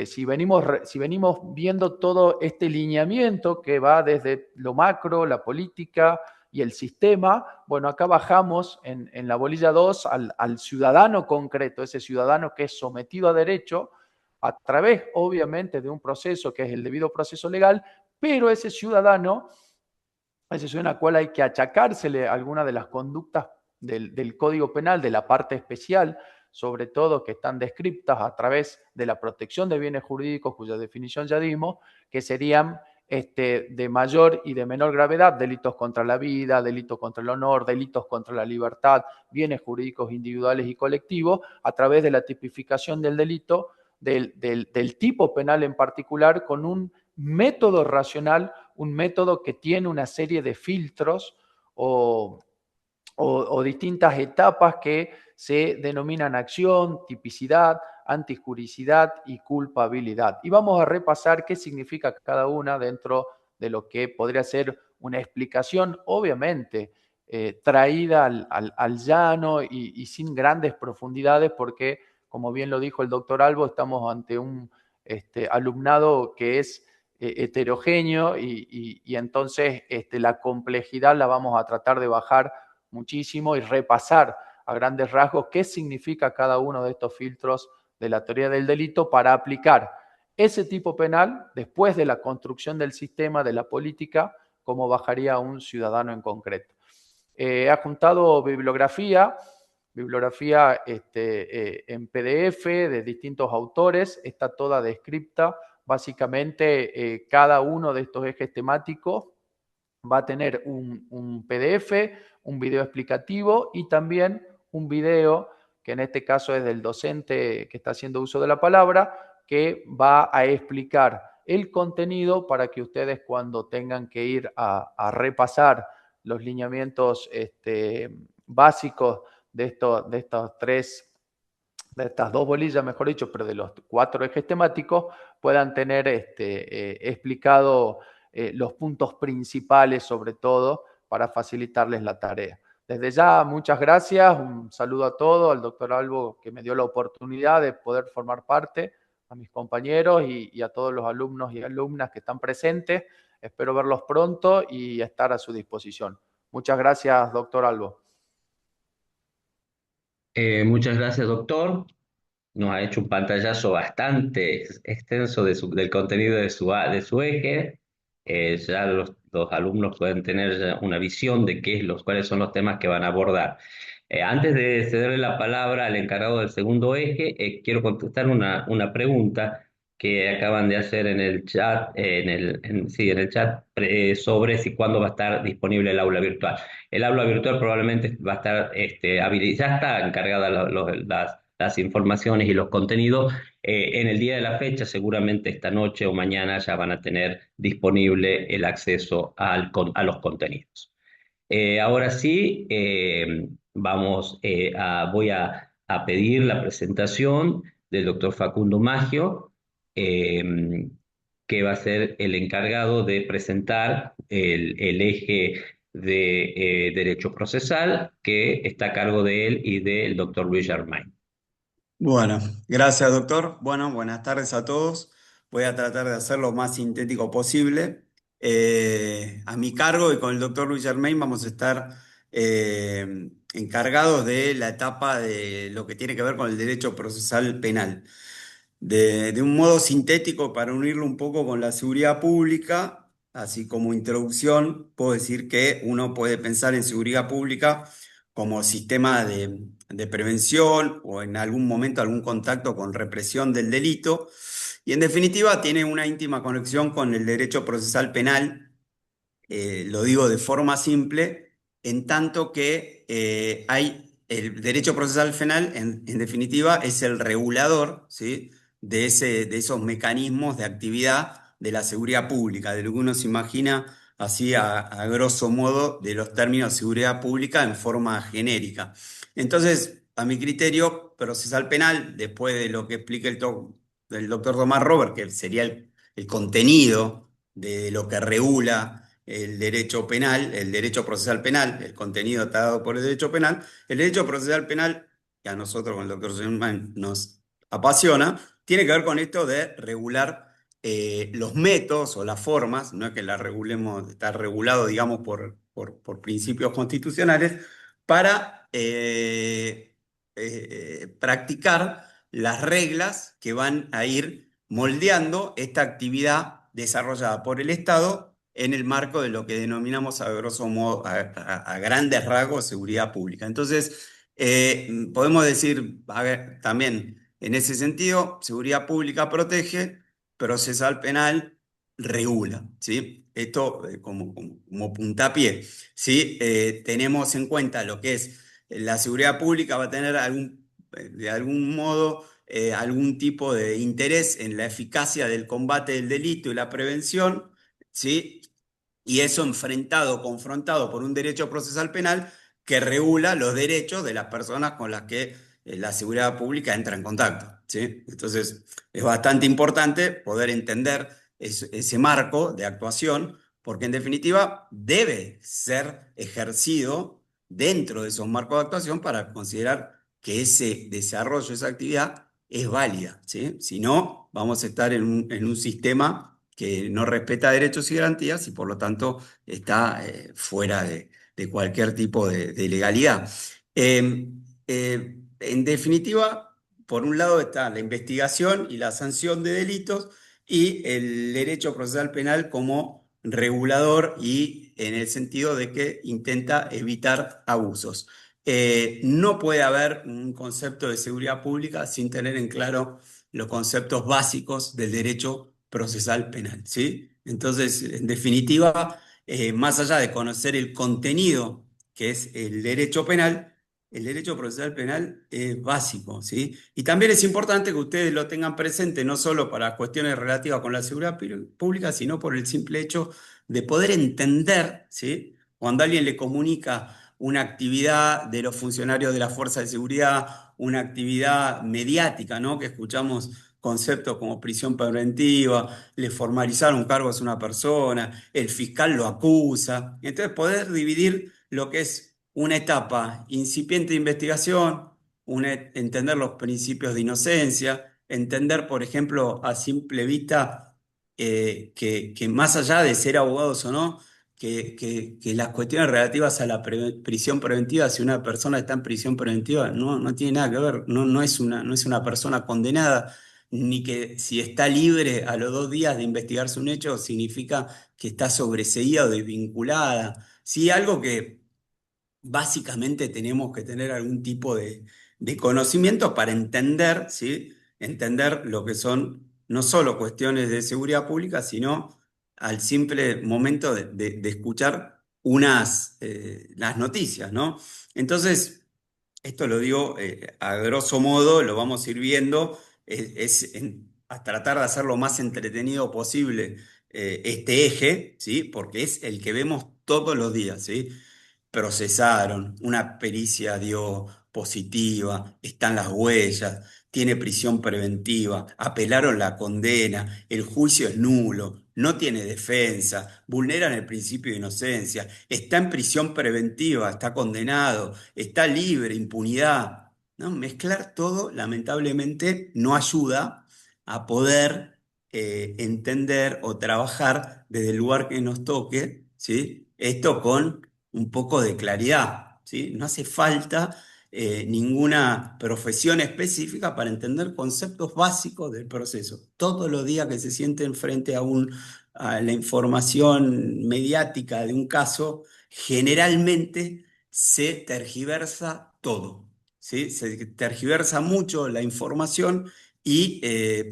si venimos viendo todo este lineamiento que va desde lo macro, la política y el sistema, bueno, acá bajamos en la bolilla 2 al ciudadano concreto, ese ciudadano que es sometido a derecho a través, obviamente, de un proceso que es el debido proceso legal, pero ese ciudadano a cual hay que achacársele alguna de las conductas del Código Penal, de la parte especial, sobre todo que están descritas a través de la protección de bienes jurídicos, cuya definición ya dimos, que serían de mayor y de menor gravedad, delitos contra la vida, delitos contra el honor, delitos contra la libertad, bienes jurídicos individuales y colectivos, a través de la tipificación del delito, del tipo penal en particular, con un método racional, un método que tiene una serie de filtros o distintas etapas que se denominan acción, tipicidad, antijuricidad y culpabilidad. Y vamos a repasar qué significa cada una dentro de lo que podría ser una explicación, obviamente, traída al llano y sin grandes profundidades, porque, como bien lo dijo el doctor Albo, estamos ante un alumnado que es heterogéneo y entonces la complejidad la vamos a tratar de bajar muchísimo y repasar a grandes rasgos qué significa cada uno de estos filtros de la teoría del delito para aplicar ese tipo penal después de la construcción del sistema, de la política, cómo bajaría a un ciudadano en concreto. Ha juntado bibliografía en PDF de distintos autores, está toda descripta. Básicamente, cada uno de estos ejes temáticos va a tener un PDF, un video explicativo y también un video que en este caso es del docente que está haciendo uso de la palabra, que va a explicar el contenido para que ustedes cuando tengan que ir a repasar los lineamientos básicos de estas dos bolillas, mejor dicho, pero de los 4 ejes temáticos, puedan tener explicado los puntos principales, sobre todo, para facilitarles la tarea. Desde ya, muchas gracias, un saludo a todos, al doctor Albo que me dio la oportunidad de poder formar parte, a mis compañeros y a todos los alumnos y alumnas que están presentes. Espero verlos pronto y estar a su disposición. Muchas gracias, doctor Albo. Muchas gracias, doctor. Nos ha hecho un pantallazo bastante extenso del contenido de su eje. Ya los alumnos pueden tener ya una visión de cuáles son los temas que van a abordar. Antes de cederle la palabra al encargado del segundo eje, quiero contestar una pregunta que acaban de hacer en el chat, sí, en el chat, sobre si cuándo va a estar disponible el aula virtual. El aula virtual probablemente va a estar ya está encargada las informaciones y los contenidos. En el día de la fecha, seguramente esta noche o mañana ya van a tener disponible el acceso a los contenidos. Ahora sí, voy a pedir la presentación del doctor Facundo Maggio, eh, que va a ser el encargado de presentar el eje de derecho procesal, que está a cargo de él y del doctor Luis Germain. Bueno, gracias doctor. Bueno, buenas tardes a todos. Voy a tratar de hacer lo más sintético posible. A mi cargo y con el doctor Luis Germain vamos a estar encargados de la etapa de lo que tiene que ver con el derecho procesal penal. De un modo sintético, para unirlo un poco con la seguridad pública, así como introducción, puedo decir que uno puede pensar en seguridad pública como sistema de prevención o en algún momento algún contacto con represión del delito. Y en definitiva tiene una íntima conexión con el derecho procesal penal, lo digo de forma simple, en tanto que hay el derecho procesal penal, en definitiva, es el regulador, ¿sí? de esos mecanismos de actividad de la seguridad pública, de lo que uno se imagina así a grosso modo de los términos seguridad pública en forma genérica. Entonces, a mi criterio, procesal penal, después de lo que explique el doctor Tomás Robert, que sería el contenido de lo que regula el derecho penal, el derecho procesal penal, el contenido está dado por el derecho procesal penal, que a nosotros con el doctor Zimmerman nos apasiona, tiene que ver con esto de regular los métodos o las formas, no es que la regulemos, está regulado, digamos, por principios constitucionales, para practicar las reglas que van a ir moldeando esta actividad desarrollada por el Estado en el marco de lo que denominamos a grosso modo, a grandes rasgos, seguridad pública. Entonces, podemos decir, a ver, también en ese sentido, seguridad pública protege, procesal penal regula, ¿sí? Esto como puntapié, ¿sí? Tenemos en cuenta lo que es la seguridad pública, va a tener de algún modo algún tipo de interés en la eficacia del combate del delito y la prevención, ¿sí? Y eso confrontado por un derecho procesal penal que regula los derechos de las personas con las que la seguridad pública entra en contacto. ¿sí? Entonces, es bastante importante poder entender ese marco de actuación, porque en definitiva debe ser ejercido dentro de esos marcos de actuación para considerar que ese desarrollo, esa actividad es válida, ¿sí? Si no, vamos a estar en un sistema que no respeta derechos y garantías y por lo tanto está fuera de cualquier tipo de legalidad. En definitiva, por un lado está la investigación y la sanción de delitos y el derecho procesal penal como regulador y en el sentido de que intenta evitar abusos. No puede haber un concepto de seguridad pública sin tener en claro los conceptos básicos del derecho procesal penal, ¿sí? Entonces, en definitiva, más allá de conocer el contenido que es el derecho procesal penal es básico, ¿sí? Y también es importante que ustedes lo tengan presente, no solo para cuestiones relativas con la seguridad pública, sino por el simple hecho de poder entender, ¿sí? Cuando alguien le comunica una actividad de los funcionarios de la Fuerza de Seguridad, una actividad mediática, ¿no? Que escuchamos conceptos como prisión preventiva, le formalizaron cargos a una persona, el fiscal lo acusa. Entonces, poder dividir lo que es una etapa incipiente de investigación, entender los principios de inocencia, entender, por ejemplo, a simple vista, que más allá de ser abogados o no, que las cuestiones relativas a la prisión preventiva, si una persona está en prisión preventiva, no tiene nada que ver, no es una persona condenada, ni que si está libre a los 2 días de investigarse un hecho, significa que está sobreseída o desvinculada. Sí, algo que básicamente tenemos que tener algún tipo de conocimiento para entender, ¿sí? Entender lo que son no solo cuestiones de seguridad pública, sino al simple momento de escuchar las noticias, ¿no? Entonces, esto lo digo a grosso modo, lo vamos a ir viendo, a tratar de hacer lo más entretenido posible este eje, ¿sí? Porque es el que vemos todos los días, ¿sí? Procesaron, una pericia dio positiva, están las huellas, tiene prisión preventiva, apelaron la condena, el juicio es nulo, no tiene defensa, vulneran el principio de inocencia, está en prisión preventiva, está condenado, está libre, impunidad. ¿No? Mezclar todo, lamentablemente, no ayuda a poder entender o trabajar desde el lugar que nos toque, ¿sí? Esto con un poco de claridad, ¿sí? No hace falta ninguna profesión específica para entender conceptos básicos del proceso. Todos los días que se sienten frente a la información mediática de un caso, generalmente se tergiversa todo, ¿sí? Se tergiversa mucho la información y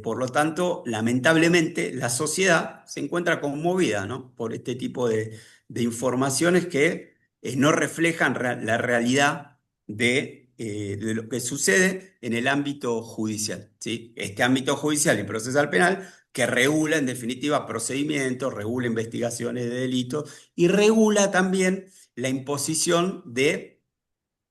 por lo tanto, lamentablemente, la sociedad se encuentra conmovida, ¿no? Por este tipo de informaciones que no reflejan la realidad de lo que sucede en el ámbito judicial, ¿sí? Este ámbito judicial y procesal penal que regula en definitiva procedimientos, regula investigaciones de delitos y regula también la imposición de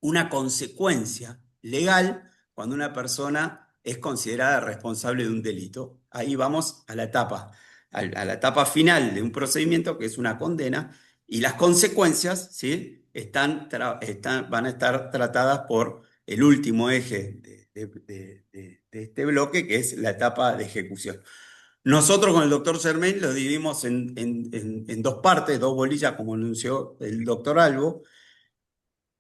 una consecuencia legal cuando una persona es considerada responsable de un delito. Ahí vamos a la etapa, a la etapa final de un procedimiento que es una condena y las consecuencias, ¿sí? Van a estar tratadas por el último eje de este bloque, que es la etapa de ejecución. Nosotros con el doctor Germain lo dividimos en dos partes, dos bolillas, como anunció el doctor Albo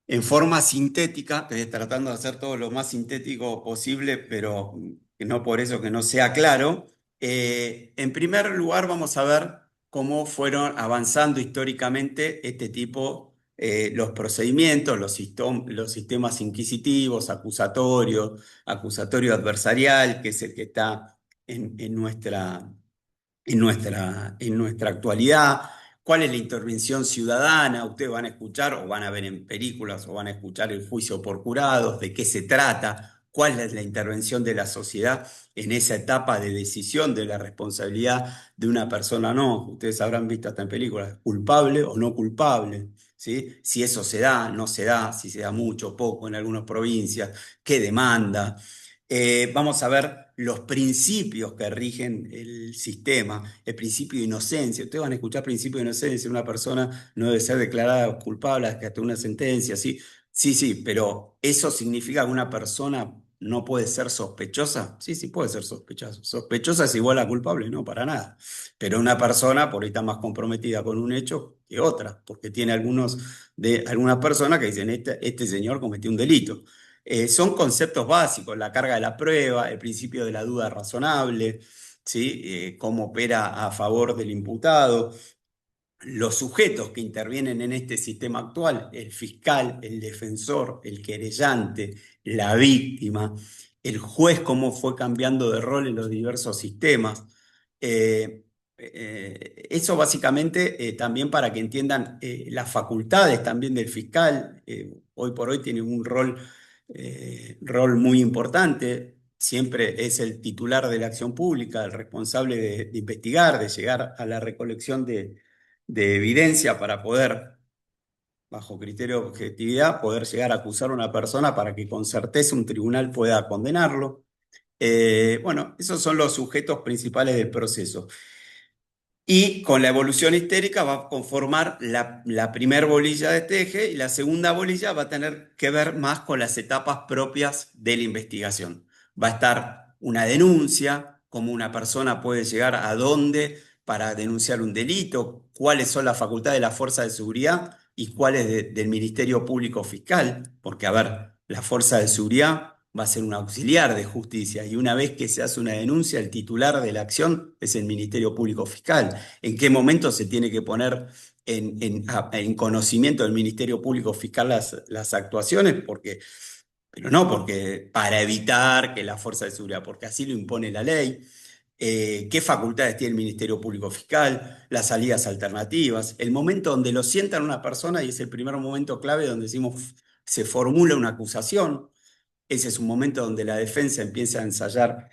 en forma sintética, tratando de hacer todo lo más sintético posible, pero que no por eso que no sea claro. En primer lugar, vamos a ver cómo fueron avanzando históricamente este tipo, los procedimientos, los sistemas inquisitivos, acusatorio adversarial, que es el que está en nuestra actualidad. ¿Cuál es la intervención ciudadana? Ustedes van a escuchar o van a ver en películas o van a escuchar el juicio por jurados, de qué se trata, cuál es la intervención de la sociedad en esa etapa de decisión de la responsabilidad de una persona o no. Ustedes habrán visto hasta en películas, culpable o no culpable, ¿sí? Si eso se da, no se da, si se da mucho o poco en algunas provincias, qué demanda. Vamos a ver los principios que rigen el sistema, el principio de inocencia. Ustedes van a escuchar principio de inocencia, una persona no debe ser declarada culpable hasta que una sentencia, sí, sí, sí, pero ¿eso significa que una persona no puede ser sospechosa? Sí, sí puede ser sospechosa. Sospechosa es igual a culpable, no, para nada. Pero una persona por ahí está más comprometida con un hecho que otra, porque tiene algunas personas que dicen, este señor cometió un delito. Son conceptos básicos, la carga de la prueba, el principio de la duda razonable, ¿sí? Cómo opera a favor del imputado, los sujetos que intervienen en este sistema actual, el fiscal, el defensor, el querellante, la víctima, el juez, cómo fue cambiando de rol en los diversos sistemas. Eh, Eso básicamente también para que entiendan las facultades también del fiscal. Hoy por hoy tiene un rol muy importante. Siempre es el titular de la acción pública, el responsable de investigar, de llegar a la recolección de evidencia para poder, bajo criterio de objetividad, poder llegar a acusar a una persona para que con certeza un tribunal pueda condenarlo. Bueno, esos son los sujetos principales del proceso. Y con la evolución histérica va a conformar la primer bolilla de este eje y la segunda bolilla va a tener que ver más con las etapas propias de la investigación. Va a estar una denuncia, cómo una persona puede llegar a dónde para denunciar un delito, cuáles son las facultades de la fuerza de seguridad y cuáles del Ministerio Público Fiscal, porque a ver, la fuerza de seguridad va a ser un auxiliar de justicia y una vez que se hace una denuncia, el titular de la acción es el Ministerio Público Fiscal. ¿En qué momento se tiene que poner en conocimiento del Ministerio Público Fiscal las actuaciones? Pero no porque para evitar que la fuerza de seguridad, porque así lo impone la ley. ¿Qué facultades tiene el Ministerio Público Fiscal? Las salidas alternativas, el momento donde lo sientan una persona y es el primer momento clave donde decimos se formula una acusación. Ese es un momento donde la defensa empieza a ensayar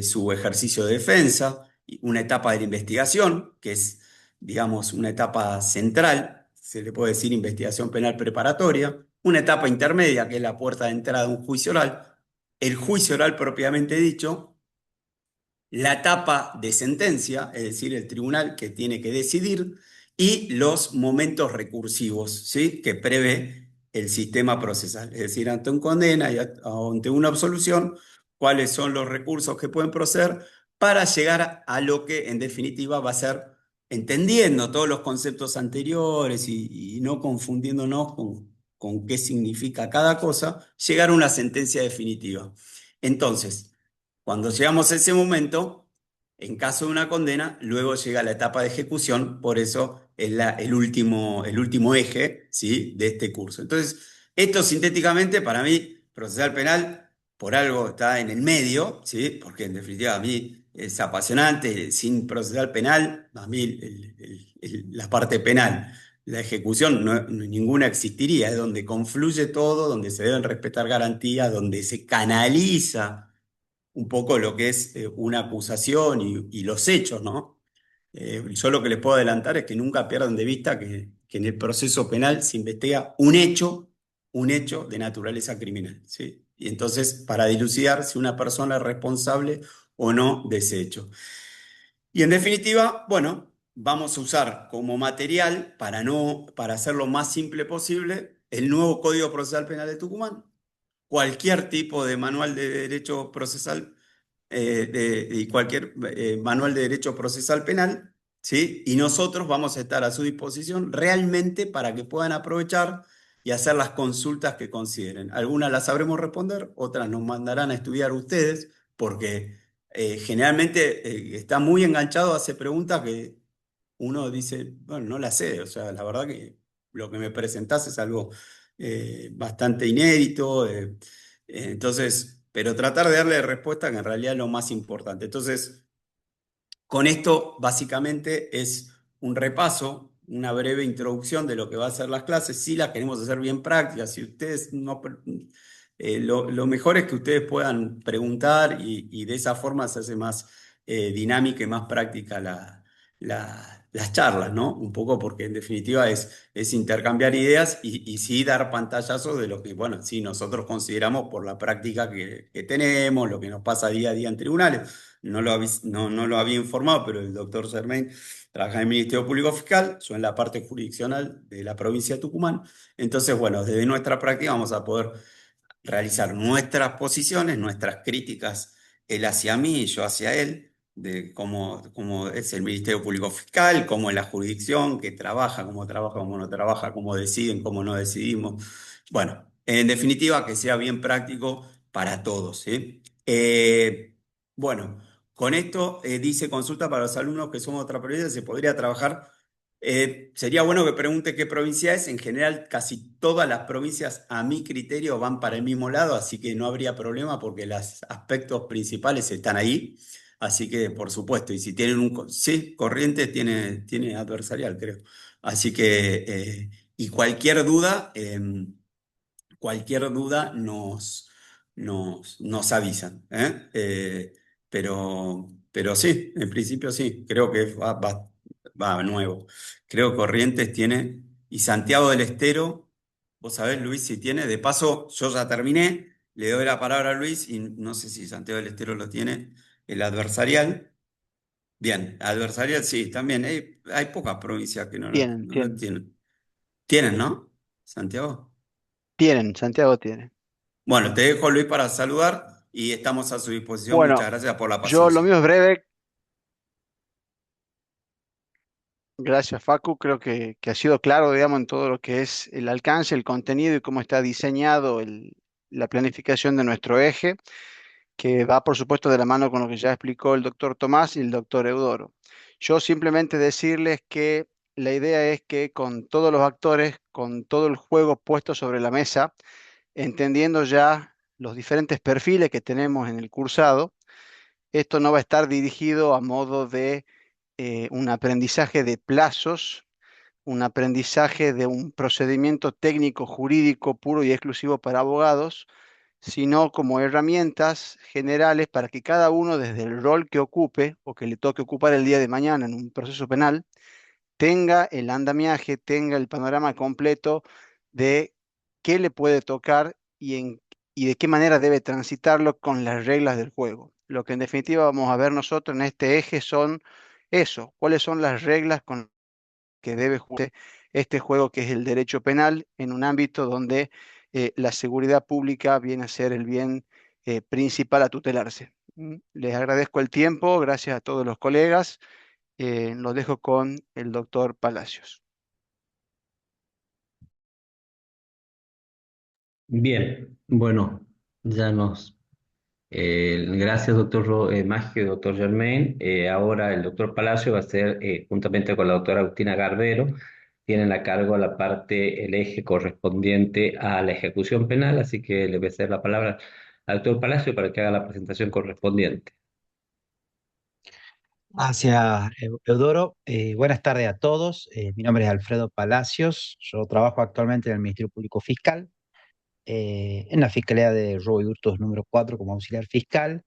su ejercicio de defensa, una etapa de la investigación, que es, digamos, una etapa central, se le puede decir investigación penal preparatoria, una etapa intermedia, que es la puerta de entrada de un juicio oral, el juicio oral propiamente dicho, la etapa de sentencia, es decir, el tribunal que tiene que decidir, y los momentos recursivos, ¿sí? Que prevé el sistema procesal. Es decir, ante una condena y ante una absolución, cuáles son los recursos que pueden proceder para llegar a lo que en definitiva va a ser, entendiendo todos los conceptos anteriores y no confundiéndonos con qué significa cada cosa, llegar a una sentencia definitiva. Entonces, cuando llegamos a ese momento, en caso de una condena, luego llega la etapa de ejecución, por eso es el último eje, ¿sí? De este curso. Entonces, esto sintéticamente, para mí, procesal penal, por algo está en el medio, ¿sí? Porque en definitiva a mí es apasionante, sin procesal penal, a mí la parte penal, la ejecución, ninguna existiría, es donde confluye todo, donde se deben respetar garantías, donde se canaliza un poco lo que es una acusación y los hechos, ¿no? Yo lo que les puedo adelantar es que nunca pierdan de vista que en el proceso penal se investiga un hecho de naturaleza criminal, ¿sí? Y entonces, para dilucidar si una persona es responsable o no de ese hecho. Y en definitiva, bueno, vamos a usar como material, para hacerlo más simple posible, el nuevo Código Procesal Penal de Tucumán, cualquier tipo de manual de derecho procesal y cualquier manual de derecho procesal penal, ¿sí? Y nosotros vamos a estar a su disposición realmente para que puedan aprovechar y hacer las consultas que consideren. Algunas las sabremos responder, otras nos mandarán a estudiar ustedes, porque generalmente está muy enganchado, hace preguntas que uno dice, bueno, no la sé, o sea, la verdad que lo que me presentás es algo bastante inédito, entonces, pero tratar de darle respuesta que en realidad es lo más importante. Entonces, con esto básicamente es un repaso, una breve introducción de lo que va a ser las clases. Si las queremos hacer bien prácticas, si ustedes no... lo mejor es que ustedes puedan preguntar y de esa forma se hace más dinámica y más práctica las charlas, ¿no? Un poco porque en definitiva es intercambiar ideas y sí dar pantallazos de lo que, bueno, sí nosotros consideramos por la práctica que tenemos, lo que nos pasa día a día en tribunales. No lo había informado, pero el doctor Germain trabaja en el Ministerio Público Fiscal, yo en la parte jurisdiccional de la provincia de Tucumán. Entonces, bueno, desde nuestra práctica vamos a poder realizar nuestras posiciones, nuestras críticas, él hacia mí y yo hacia él, de cómo es el Ministerio Público Fiscal, cómo es la jurisdicción, que trabaja, cómo no trabaja, cómo deciden, cómo no decidimos. Bueno, en definitiva, que sea bien práctico para todos, ¿sí? Bueno, con esto dice consulta para los alumnos que somos otra provincia, se podría trabajar. Sería bueno que pregunte qué provincia es. En general, casi todas las provincias, a mi criterio, van para el mismo lado, así que no habría problema porque los aspectos principales están ahí. Así que, por supuesto, y si tienen sí, Corrientes tiene adversarial, creo. Así que, y cualquier duda nos avisan, ¿eh? Pero sí, en principio sí, creo que va nuevo. Creo que Corrientes tiene, y Santiago del Estero, vos sabés, Luis, si tiene. De paso, yo ya terminé, le doy la palabra a Luis y no sé si Santiago del Estero lo tiene, el adversarial. Bien, adversarial sí, también hay pocas provincias que Tienen, no lo tienen, tienen. Tienen, ¿no? Santiago. tienen, Santiago tiene. Bueno, te dejo, Luis, para saludar y estamos a su disposición. Muchas Bueno, gracias por la yo lo paciencia. mío es breve. Gracias, Facu. Creo que ha sido claro, digamos, en todo lo que es el alcance, el contenido y cómo está diseñado la planificación de nuestro eje, que va, por supuesto, de la mano con lo que ya explicó el doctor Tomás y el doctor Eudoro. Yo simplemente decirles que la idea es que con todos los actores, con todo el juego puesto sobre la mesa, entendiendo ya los diferentes perfiles que tenemos en el cursado, esto no va a estar dirigido a modo de un aprendizaje de plazos, un aprendizaje de un procedimiento técnico jurídico puro y exclusivo para abogados, sino como herramientas generales para que cada uno desde el rol que ocupe o que le toque ocupar el día de mañana en un proceso penal, tenga el andamiaje, tenga el panorama completo de qué le puede tocar y de qué manera debe transitarlo con las reglas del juego. Lo que en definitiva vamos a ver nosotros en este eje son eso, cuáles son las reglas con que debe jugar este juego que es el derecho penal en un ámbito donde la seguridad pública viene a ser el bien principal a tutelarse. Les agradezco el tiempo, gracias a todos los colegas. Los dejo con el doctor Palacios. Bien, bueno, ya nos gracias, doctor Maggio y doctor Germain. Ahora el doctor Palacio va a ser, juntamente con la doctora Agustina Garbero, tienen a cargo la parte, el eje correspondiente a la ejecución penal, así que le voy a hacer la palabra al doctor Palacio para que haga la presentación correspondiente. Gracias, Eudoro. Buenas tardes a todos. Mi nombre es Alfredo Palacios. Yo trabajo actualmente en el Ministerio Público Fiscal, en la Fiscalía de Robo y Hurtos número 4 como auxiliar fiscal.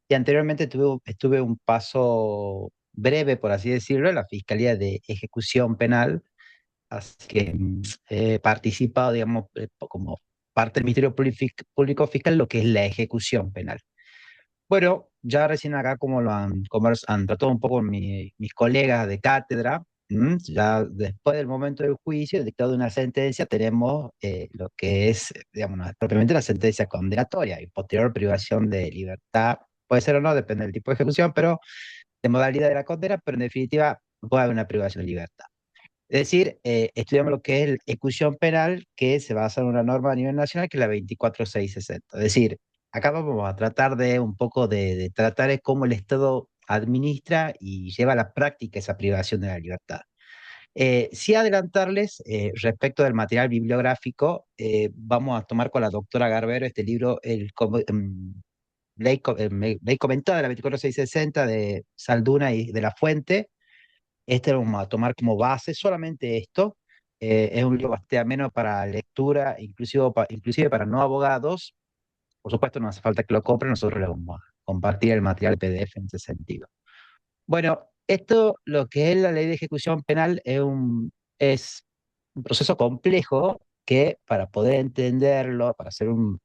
Y anteriormente estuve un paso breve, por así decirlo, en la Fiscalía de Ejecución Penal. Así que he participado, digamos, como parte del Ministerio Público Fiscal, en lo que es la ejecución penal. Bueno, ya recién acá como han tratado un poco mis colegas de cátedra, ya después del momento del juicio, el dictado de una sentencia, tenemos lo que es, digamos, propiamente la sentencia condenatoria y posterior privación de libertad. Puede ser o no, depende del tipo de ejecución, pero de modalidad de la condena, pero en definitiva puede haber una privación de libertad. Es decir, estudiamos lo que es la ejecución penal, que se basa en una norma a nivel nacional, que es la 24660. Es decir, acá vamos a tratar de un poco de tratar de cómo el Estado administra y lleva a la práctica esa privación de la libertad. Sí adelantarles, respecto del material bibliográfico, vamos a tomar con la doctora Garbero este libro, ley comentada de la 24660 de Salduna y de la Fuente. Este lo vamos a tomar como base, solamente esto. Es un libro bastante ameno para lectura, inclusive para no abogados. Por supuesto, no hace falta que lo compren, nosotros le vamos a compartir el material PDF en ese sentido. Bueno, Esto, lo que es la ley de ejecución penal, es un proceso complejo que para poder entenderlo, para hacer un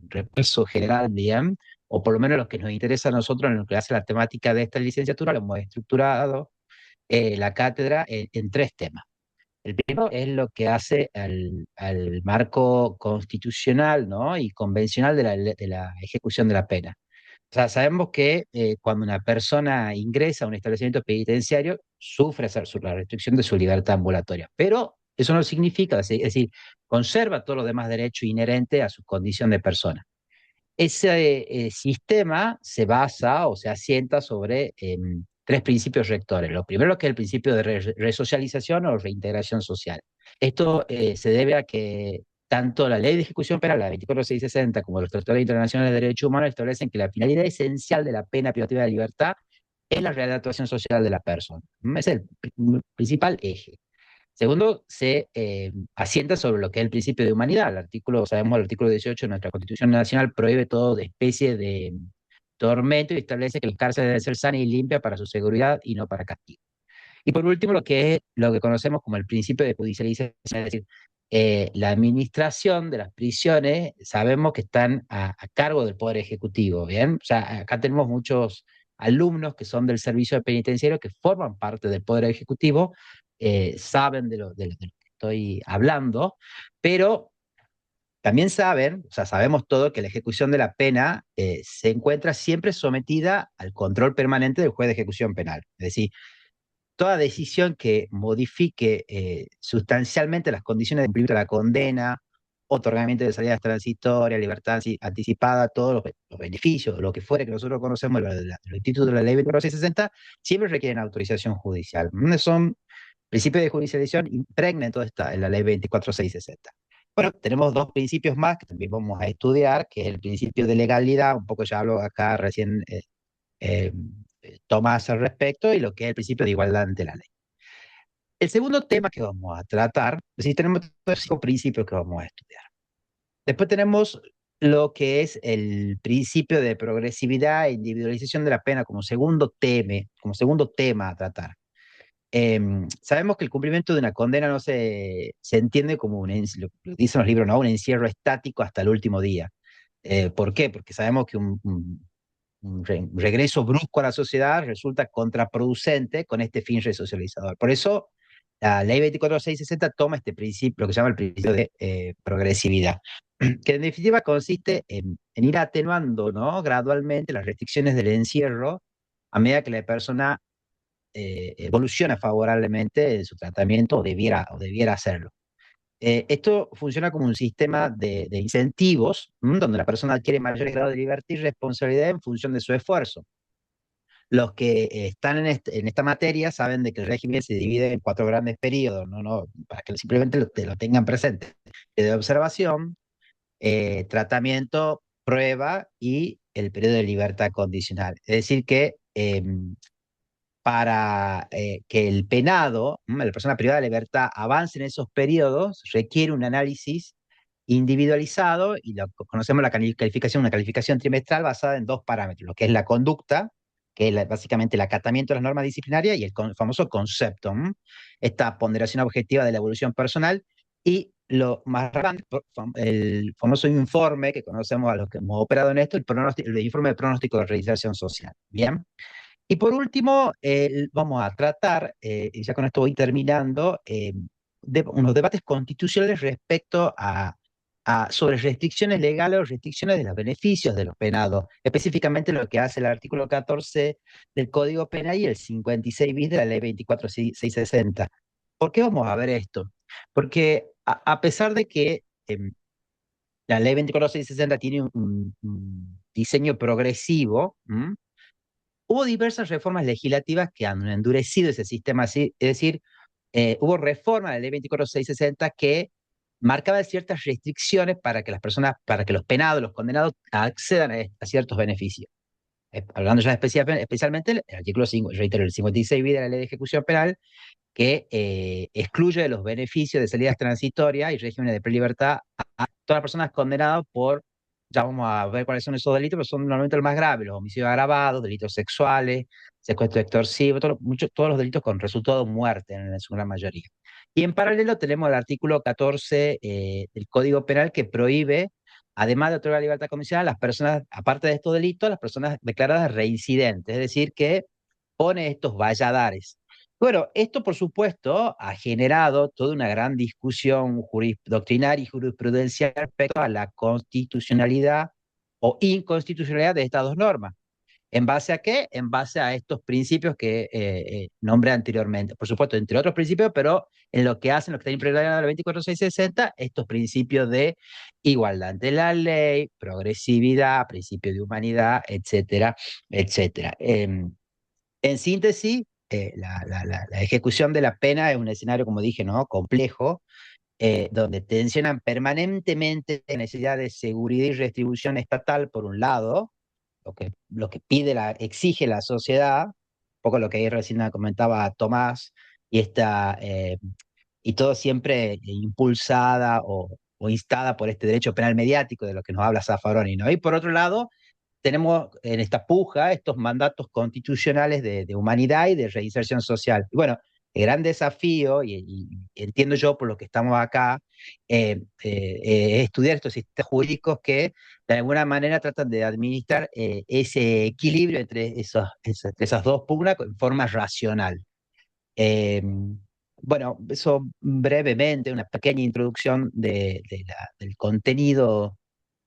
repaso general, bien, o por lo menos lo que nos interesa a nosotros en lo que hace la temática de esta licenciatura, lo hemos estructurado la cátedra en tres temas. El primero es lo que hace al marco constitucional, ¿no? Y convencional de la ejecución de la pena. O sea, sabemos que cuando una persona ingresa a un establecimiento penitenciario, sufre la restricción de su libertad ambulatoria. Pero eso no significa, es decir, conserva todos los demás derechos inherentes a su condición de persona. Ese sistema se basa o se asienta sobre tres principios rectores. Lo primero que es el principio de resocialización o reintegración social. Esto se debe a que tanto la ley de ejecución penal, la 24660, como los tratados internacionales de derechos humanos establecen que la finalidad esencial de la pena privativa de libertad es la readaptación social de la persona. Es el principal eje. Segundo, se asienta sobre lo que es el principio de humanidad. Sabemos, el artículo 18 de nuestra Constitución Nacional prohíbe toda especie de tormento y establece que las cárceles deben ser sanas y limpias para su seguridad y no para castigo. Y por último, lo que es lo que conocemos como el principio de judicialización, es decir, la administración de las prisiones, sabemos que están a cargo del Poder Ejecutivo, ¿bien? O sea, acá tenemos muchos alumnos que son del servicio penitenciario que forman parte del Poder Ejecutivo, saben de lo que estoy hablando, pero también saben, o sea, sabemos todo que la ejecución de la pena se encuentra siempre sometida al control permanente del juez de ejecución penal. Es decir, toda decisión que modifique sustancialmente las condiciones de cumplimiento de la condena, otorgamiento de salidas transitorias, libertad anticipada, todos los beneficios, lo que fuera que nosotros conocemos, los institutos de la ley 2460, siempre requieren autorización judicial. Son principios de judicialización impregna en todo esta, en la ley 24660. Bueno, tenemos dos principios más que también vamos a estudiar, que es el principio de legalidad, un poco ya hablo acá recién eh, Tomás al respecto, y lo que es el principio de igualdad ante la ley. El segundo tema que vamos a tratar, es decir, tenemos estos 5 principios que vamos a estudiar. Después tenemos lo que es el principio de progresividad e individualización de la pena como segundo tema a tratar. Sabemos que el cumplimiento de una condena no se entiende como lo dicen los libros, ¿no? Un encierro estático hasta el último día. ¿Por qué? Porque sabemos que un regreso brusco a la sociedad resulta contraproducente con este fin resocializador. Por eso, la ley 24660 toma este principio, lo que se llama el principio de progresividad, que en definitiva consiste en ir atenuando, ¿no? Gradualmente las restricciones del encierro a medida que la persona evoluciona favorablemente en su tratamiento o debiera hacerlo. Esto funciona como un sistema de incentivos, donde la persona adquiere mayores grados de libertad y responsabilidad en función de su esfuerzo. Los que están en esta materia saben de que el régimen se divide en 4 grandes periodos, no, para que simplemente lo tengan presente: de observación, tratamiento, prueba y el periodo de libertad condicional. Es decir, que para que el penado, la persona privada de libertad, avance en esos periodos, requiere un análisis individualizado y lo conocemos la calificación, una calificación trimestral basada en 2 parámetros: lo que es la conducta, que es básicamente el acatamiento de las normas disciplinarias, y el famoso concepto, esta ponderación objetiva de la evolución personal, y lo más grande, el famoso informe que conocemos a los que hemos operado en esto, el informe de pronóstico de realización social. Bien. Y por último, vamos a tratar, y ya con esto voy terminando, unos debates constitucionales respecto sobre restricciones legales o restricciones de los beneficios de los penados, específicamente lo que hace el artículo 14 del Código Penal y el 56 bis de la ley 24660. ¿Por qué vamos a ver esto? Porque a pesar de que la ley 24660 tiene un diseño progresivo, hubo diversas reformas legislativas que han endurecido ese sistema así, es decir, hubo reforma de la ley 24660 que marcaba ciertas restricciones para que las personas, para que los penados, los condenados accedan a ciertos beneficios. Hablando ya especialmente el artículo 5, reitero, el 56 de la ley de ejecución penal, que excluye de los beneficios de salidas transitorias y regímenes de prelibertad a todas las personas condenadas por, ya vamos a ver cuáles son esos delitos, pero son normalmente los más graves: los homicidios agravados, delitos sexuales, secuestro extorsivo, todos los delitos con resultado de muerte en su gran mayoría. Y en paralelo tenemos el artículo 14 del Código Penal que prohíbe, además de otorgar libertad condicional, a las personas, aparte de estos delitos, las personas declaradas reincidentes, es decir, que pone estos valladares. Bueno, esto por supuesto ha generado toda una gran discusión doctrinaria y jurisprudencial respecto a la constitucionalidad o inconstitucionalidad de estas dos normas. ¿En base a qué? En base a estos principios que nombré anteriormente. Por supuesto, entre otros principios, pero en lo que hacen, lo que está impregnado en la 24660, estos principios de igualdad ante la ley, progresividad, principio de humanidad, etcétera, etcétera. En síntesis, la ejecución de la pena es un escenario, como dije, ¿no? Complejo, donde tensionan permanentemente la necesidad de seguridad y retribución estatal, por un lado, lo que exige la sociedad, un poco lo que ahí recién comentaba Tomás, y, y todo siempre impulsada o instada por este derecho penal mediático de lo que nos habla Zaffaroni, ¿no? Y por otro lado, tenemos en esta puja estos mandatos constitucionales de humanidad y de reinserción social. Y bueno, el gran desafío, y entiendo yo por lo que estamos acá, es estudiar estos sistemas jurídicos que de alguna manera tratan de administrar ese equilibrio entre esas dos pugnas en forma racional. Eh, bueno, eso brevemente, una pequeña introducción del contenido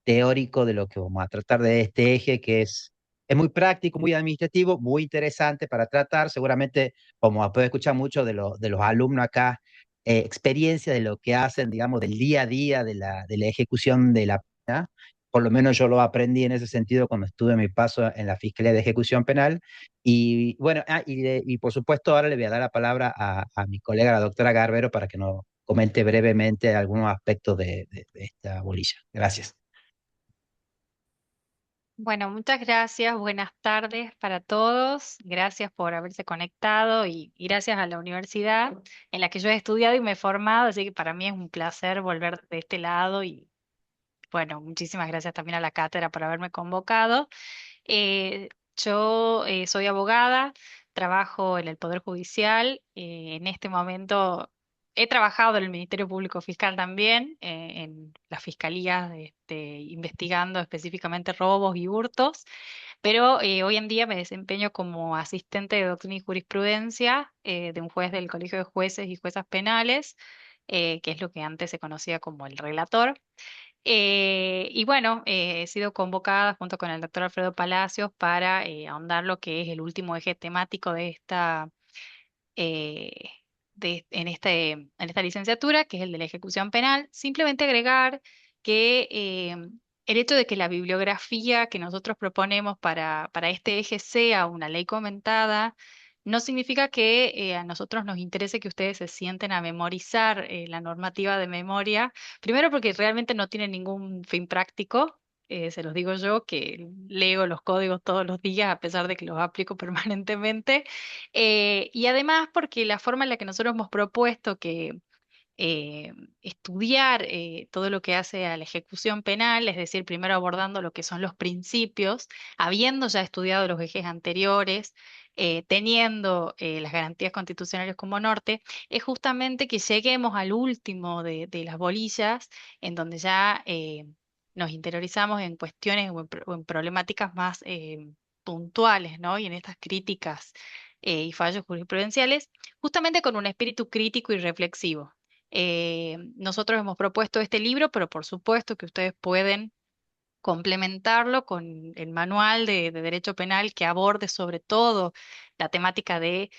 teórico de lo que vamos a tratar de este eje, que es muy práctico, muy administrativo, muy interesante para tratar. Seguramente vamos a poder escuchar mucho de los alumnos acá, experiencia de lo que hacen, digamos, del día a día de la ejecución de la pena. Por lo menos yo lo aprendí en ese sentido cuando estuve mi paso en la Fiscalía de Ejecución Penal. Y bueno, y por supuesto ahora le voy a dar la palabra a mi colega, la doctora Garbero, para que nos comente brevemente algunos aspectos de esta bolilla. Gracias. Bueno, muchas gracias, buenas tardes para todos. Gracias por haberse conectado y gracias a la universidad en la que yo he estudiado y me he formado, así que para mí es un placer volver de este lado y bueno, muchísimas gracias también a la cátedra por haberme convocado. Yo soy abogada, trabajo en el Poder Judicial. En este momento he trabajado en el Ministerio Público Fiscal también, en las fiscalías, investigando específicamente robos y hurtos, pero hoy en día me desempeño como asistente de doctrina y jurisprudencia de un juez del Colegio de Jueces y Juezas Penales, que es lo que antes se conocía como el relator. Y bueno, he sido convocada junto con el doctor Alfredo Palacios para ahondar lo que es el último eje temático de eh, en esta licenciatura, que es el de la ejecución penal. Simplemente agregar que el hecho de que la bibliografía que nosotros proponemos para este eje sea una ley comentada, no significa que a nosotros nos interese que ustedes se sienten a memorizar la normativa de memoria. Primero porque realmente no tiene ningún fin práctico. Se los digo yo, que leo los códigos todos los días a pesar de que los aplico permanentemente. Y además porque la forma en la que nosotros hemos propuesto que eh, estudiar todo lo que hace a la ejecución penal, es decir, primero abordando lo que son los principios, habiendo ya estudiado los ejes anteriores, teniendo las garantías constitucionales como norte, es justamente que lleguemos al último de las bolillas, en donde ya nos interiorizamos en cuestiones o en problemáticas más puntuales, ¿no? Y en estas críticas y fallos jurisprudenciales, justamente con un espíritu crítico y reflexivo. Nosotros hemos propuesto este libro, pero por supuesto que ustedes pueden complementarlo con el manual de derecho penal que aborde sobre todo la temática de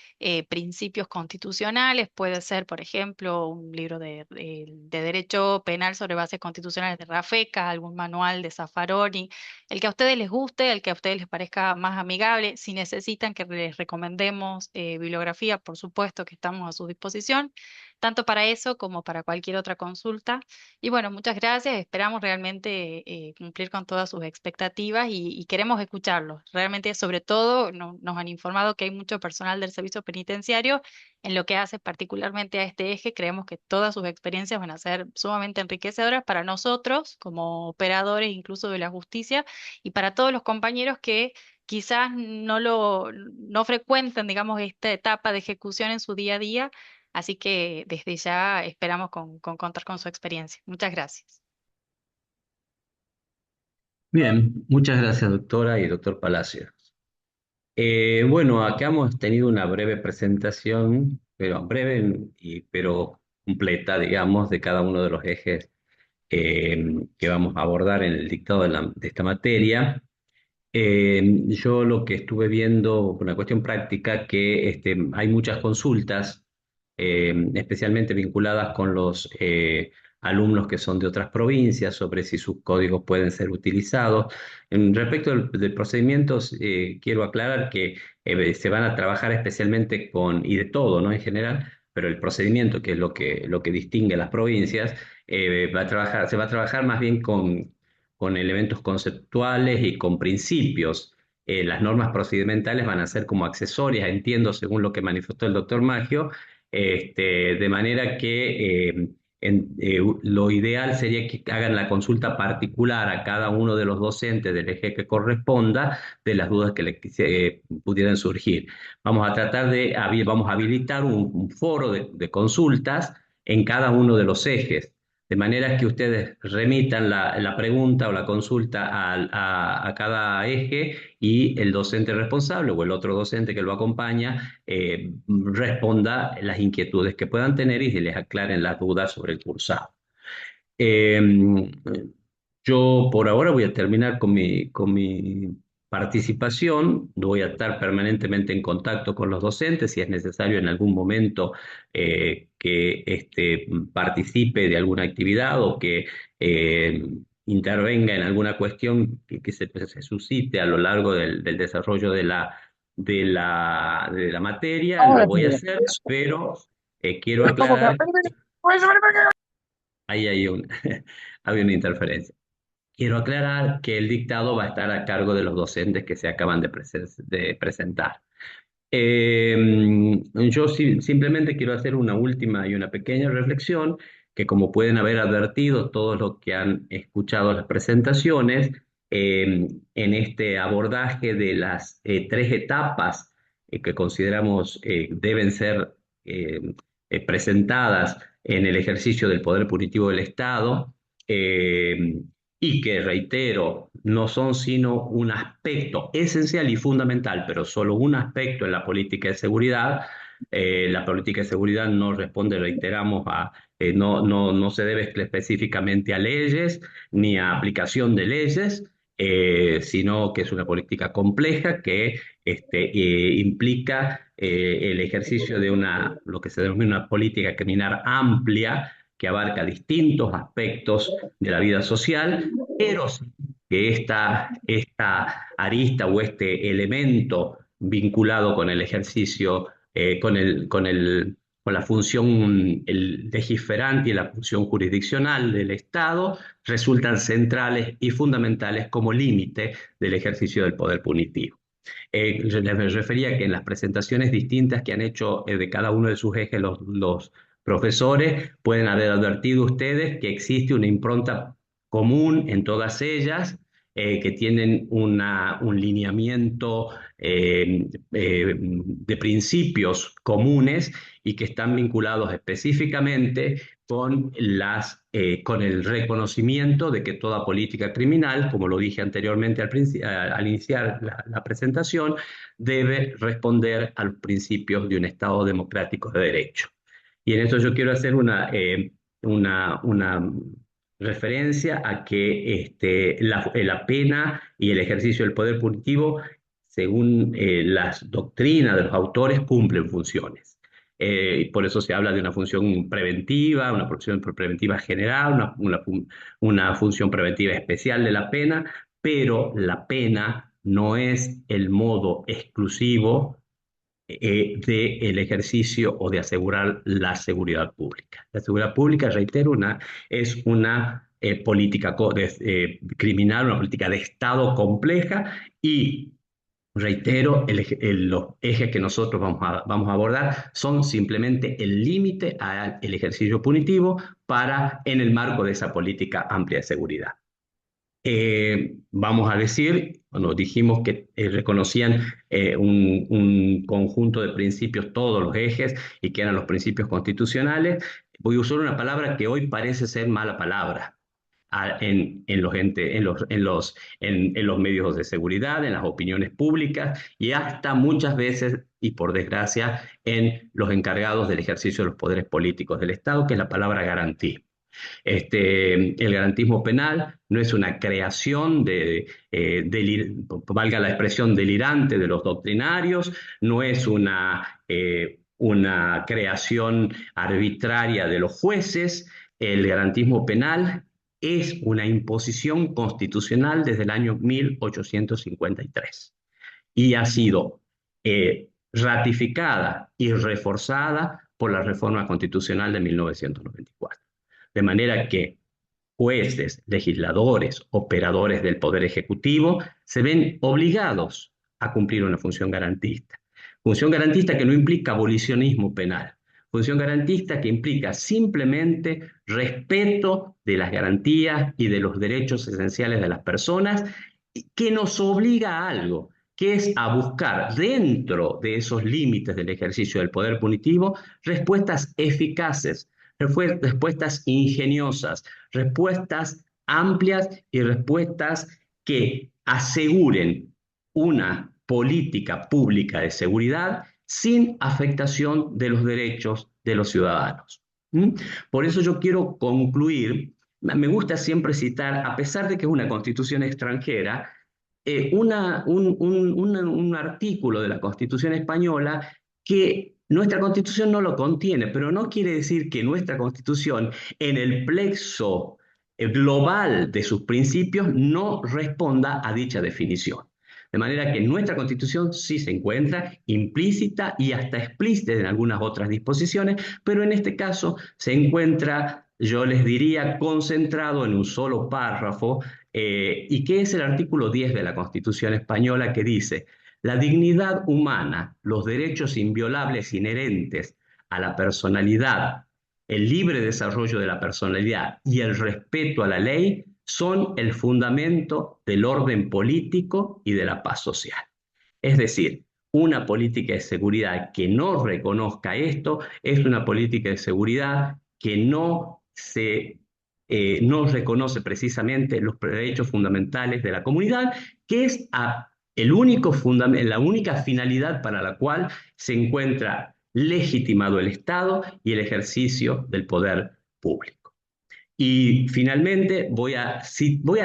principios constitucionales. Puede ser, por ejemplo, un libro de derecho penal sobre bases constitucionales de Rafecas, algún manual de Zaffaroni, el que a ustedes les guste, el que a ustedes les parezca más amigable. Si necesitan que les recomendemos bibliografía, por supuesto que estamos a su disposición, tanto para eso como para cualquier otra consulta. Y bueno, muchas gracias. Esperamos realmente cumplir con todas sus expectativas y queremos escucharlos. Realmente, sobre todo, nos han informado que hay mucho personal del servicio penitenciario en lo que hace particularmente a este eje. Creemos que todas sus experiencias van a ser sumamente enriquecedoras para nosotros como operadores incluso de la justicia y para todos los compañeros que quizás no frecuentan, digamos, esta etapa de ejecución en su día a día, así que desde ya esperamos con contar con su experiencia. Muchas gracias. Bien, muchas gracias, doctora y doctor Palacio. Bueno, acá hemos tenido una breve presentación, pero breve pero completa, digamos, de cada uno de los ejes que vamos a abordar en el dictado de esta materia. Yo lo que estuve viendo, por una cuestión práctica, que hay muchas consultas, especialmente vinculadas con los alumnos que son de otras provincias, sobre si sus códigos pueden ser utilizados. Respecto del procedimiento, quiero aclarar que se van a trabajar especialmente y de todo, ¿no? En general, pero el procedimiento, que es lo que distingue a las provincias, se va a trabajar más bien con elementos conceptuales y con principios. Las normas procedimentales van a ser como accesorias, entiendo, según lo que manifestó el doctor Maggio, de manera que lo ideal sería que hagan la consulta particular a cada uno de los docentes del eje que corresponda de las dudas que pudieran surgir. Vamos a vamos a habilitar un foro de consultas en cada uno de los ejes, de manera que ustedes remitan la pregunta o la consulta a cada eje, y el docente responsable o el otro docente que lo acompaña responda las inquietudes que puedan tener y se les aclaren las dudas sobre el cursado. Eh, yo por ahora voy a terminar con mi participación. Voy a estar permanentemente en contacto con los docentes, si es necesario en algún momento que participe de alguna actividad o que intervenga en alguna cuestión que se suscite a lo largo del desarrollo de la materia. Lo voy a hacer, pero quiero aclarar, ahí había una interferencia. Quiero aclarar que el dictado va a estar a cargo de los docentes que se acaban de presentar. Yo simplemente quiero hacer una última y una pequeña reflexión, que como pueden haber advertido todos los que han escuchado las presentaciones, en este abordaje de las tres etapas que consideramos deben ser presentadas en el ejercicio del poder punitivo del Estado, eh, y que, reitero, no son sino un aspecto esencial y fundamental, pero solo un aspecto en la política de seguridad. La política de seguridad no responde, reiteramos, no se debe específicamente a leyes ni a aplicación de leyes, sino que es una política compleja que implica el ejercicio de lo que se denomina una política criminal amplia, que abarca distintos aspectos de la vida social, pero sí que esta arista o este elemento vinculado con el ejercicio, con la función legiferante y la función jurisdiccional del Estado, resultan centrales y fundamentales como límite del ejercicio del poder punitivo. Me refería que en las presentaciones distintas que han hecho de cada uno de sus ejes los profesores, pueden haber advertido ustedes que existe una impronta común en todas ellas, que tienen un lineamiento de principios comunes y que están vinculados específicamente con el reconocimiento de que toda política criminal, como lo dije anteriormente al iniciar la presentación, debe responder a los principios de un Estado democrático de derecho. Y en esto yo quiero hacer una referencia a que la pena y el ejercicio del poder punitivo, según las doctrinas de los autores, cumplen funciones. Por eso se habla de una función preventiva, una función preventiva general, una función preventiva especial de la pena, pero la pena no es el modo exclusivo del ejercicio o de asegurar la seguridad pública. La seguridad pública, reitero, es una política criminal, una política de Estado compleja, y reitero, los ejes que nosotros vamos a abordar son simplemente el límite al ejercicio punitivo en el marco de esa política amplia de seguridad. Vamos a decir, bueno, dijimos que reconocían un conjunto de principios, todos los ejes, y que eran los principios constitucionales. Voy a usar una palabra que hoy parece ser mala palabra en los, en los medios de seguridad, en las opiniones públicas y hasta muchas veces, y por desgracia, en los encargados del ejercicio de los poderes políticos del Estado, que es la palabra garantía. El garantismo penal no es una creación valga la expresión, delirante de los doctrinarios, no es una creación arbitraria de los jueces. El garantismo penal es una imposición constitucional desde el año 1853 y ha sido ratificada y reforzada por la reforma constitucional de 1994. De manera que jueces, legisladores, operadores del Poder Ejecutivo se ven obligados a cumplir una función garantista. Función garantista que no implica abolicionismo penal. Función garantista que implica simplemente respeto de las garantías y de los derechos esenciales de las personas, que nos obliga a algo, que es a buscar dentro de esos límites del ejercicio del poder punitivo respuestas eficaces, respuestas ingeniosas, respuestas amplias y respuestas que aseguren una política pública de seguridad sin afectación de los derechos de los ciudadanos. Por eso yo quiero concluir, me gusta siempre citar, a pesar de que es una constitución extranjera, un artículo de la Constitución española que nuestra Constitución no lo contiene, pero no quiere decir que nuestra Constitución, en el plexo global de sus principios, no responda a dicha definición. De manera que nuestra Constitución sí se encuentra implícita y hasta explícita en algunas otras disposiciones, pero en este caso se encuentra, yo les diría, concentrado en un solo párrafo, y que es el artículo 10 de la Constitución española, que dice: la dignidad humana, los derechos inviolables inherentes a la personalidad, el libre desarrollo de la personalidad y el respeto a la ley son el fundamento del orden político y de la paz social. Es decir, una política de seguridad que no reconozca esto es una política de seguridad que no reconoce precisamente los derechos fundamentales de la comunidad, que es la única finalidad para la cual se encuentra legitimado el Estado y el ejercicio del poder público. Y finalmente voy a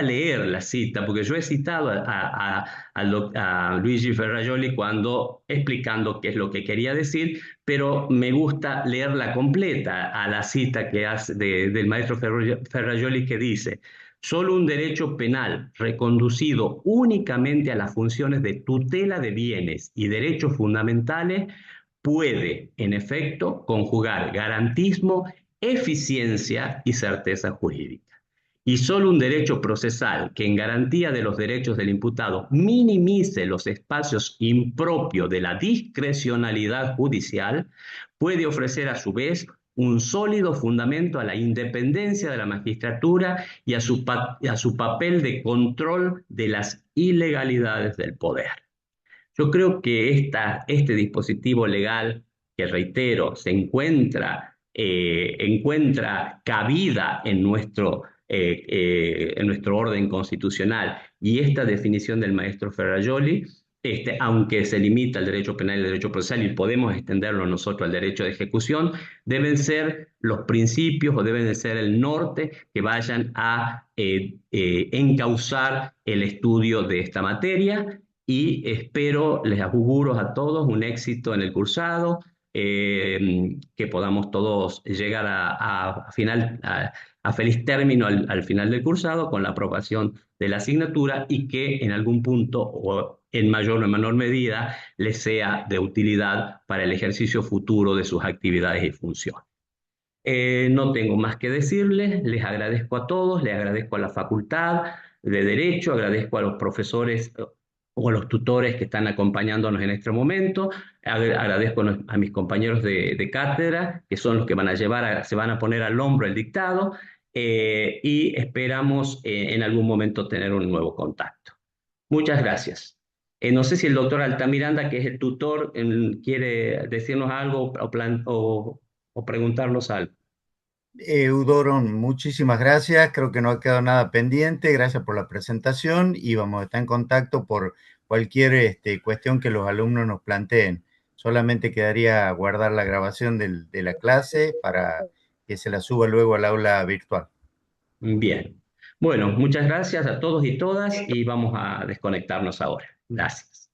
leer la cita, porque yo he citado a Luigi Ferrajoli cuando explicando qué es lo que quería decir, pero me gusta leerla completa a la cita que hace del maestro Ferrajoli, que dice: solo un derecho penal reconducido únicamente a las funciones de tutela de bienes y derechos fundamentales puede, en efecto, conjugar garantismo, eficiencia y certeza jurídica. Y solo un derecho procesal que, en garantía de los derechos del imputado, minimice los espacios impropios de la discrecionalidad judicial, puede ofrecer a su vez un sólido fundamento a la independencia de la magistratura y a su papel de control de las ilegalidades del poder. Yo creo que este dispositivo legal, que reitero, encuentra cabida en nuestro orden constitucional, y esta definición del maestro Ferrajoli, aunque se limita al derecho penal y al derecho procesal, y podemos extenderlo nosotros al derecho de ejecución, deben ser los principios o deben de ser el norte que vayan a encauzar el estudio de esta materia. Y espero, les auguro a todos un éxito en el cursado, que podamos todos llegar a feliz término al final del cursado con la aprobación de la asignatura, y que en algún punto o en mayor o menor medida les sea de utilidad para el ejercicio futuro de sus actividades y funciones. No tengo más que decirles, les agradezco a todos, les agradezco a la Facultad de Derecho, agradezco a los profesores o a los tutores que están acompañándonos en este momento, agradezco a mis compañeros de cátedra, que son los que se van a poner al hombro el dictado, y esperamos en algún momento tener un nuevo contacto. Muchas gracias. No sé si el doctor Altamiranda, que es el tutor, quiere decirnos algo o preguntarnos algo. Eudoro, muchísimas gracias. Creo que no ha quedado nada pendiente. Gracias por la presentación y vamos a estar en contacto por cualquier cuestión que los alumnos nos planteen. Solamente quedaría guardar la grabación de la clase para que se la suba luego al aula virtual. Bien. Bueno, muchas gracias a todos y todas y vamos a desconectarnos ahora. Gracias.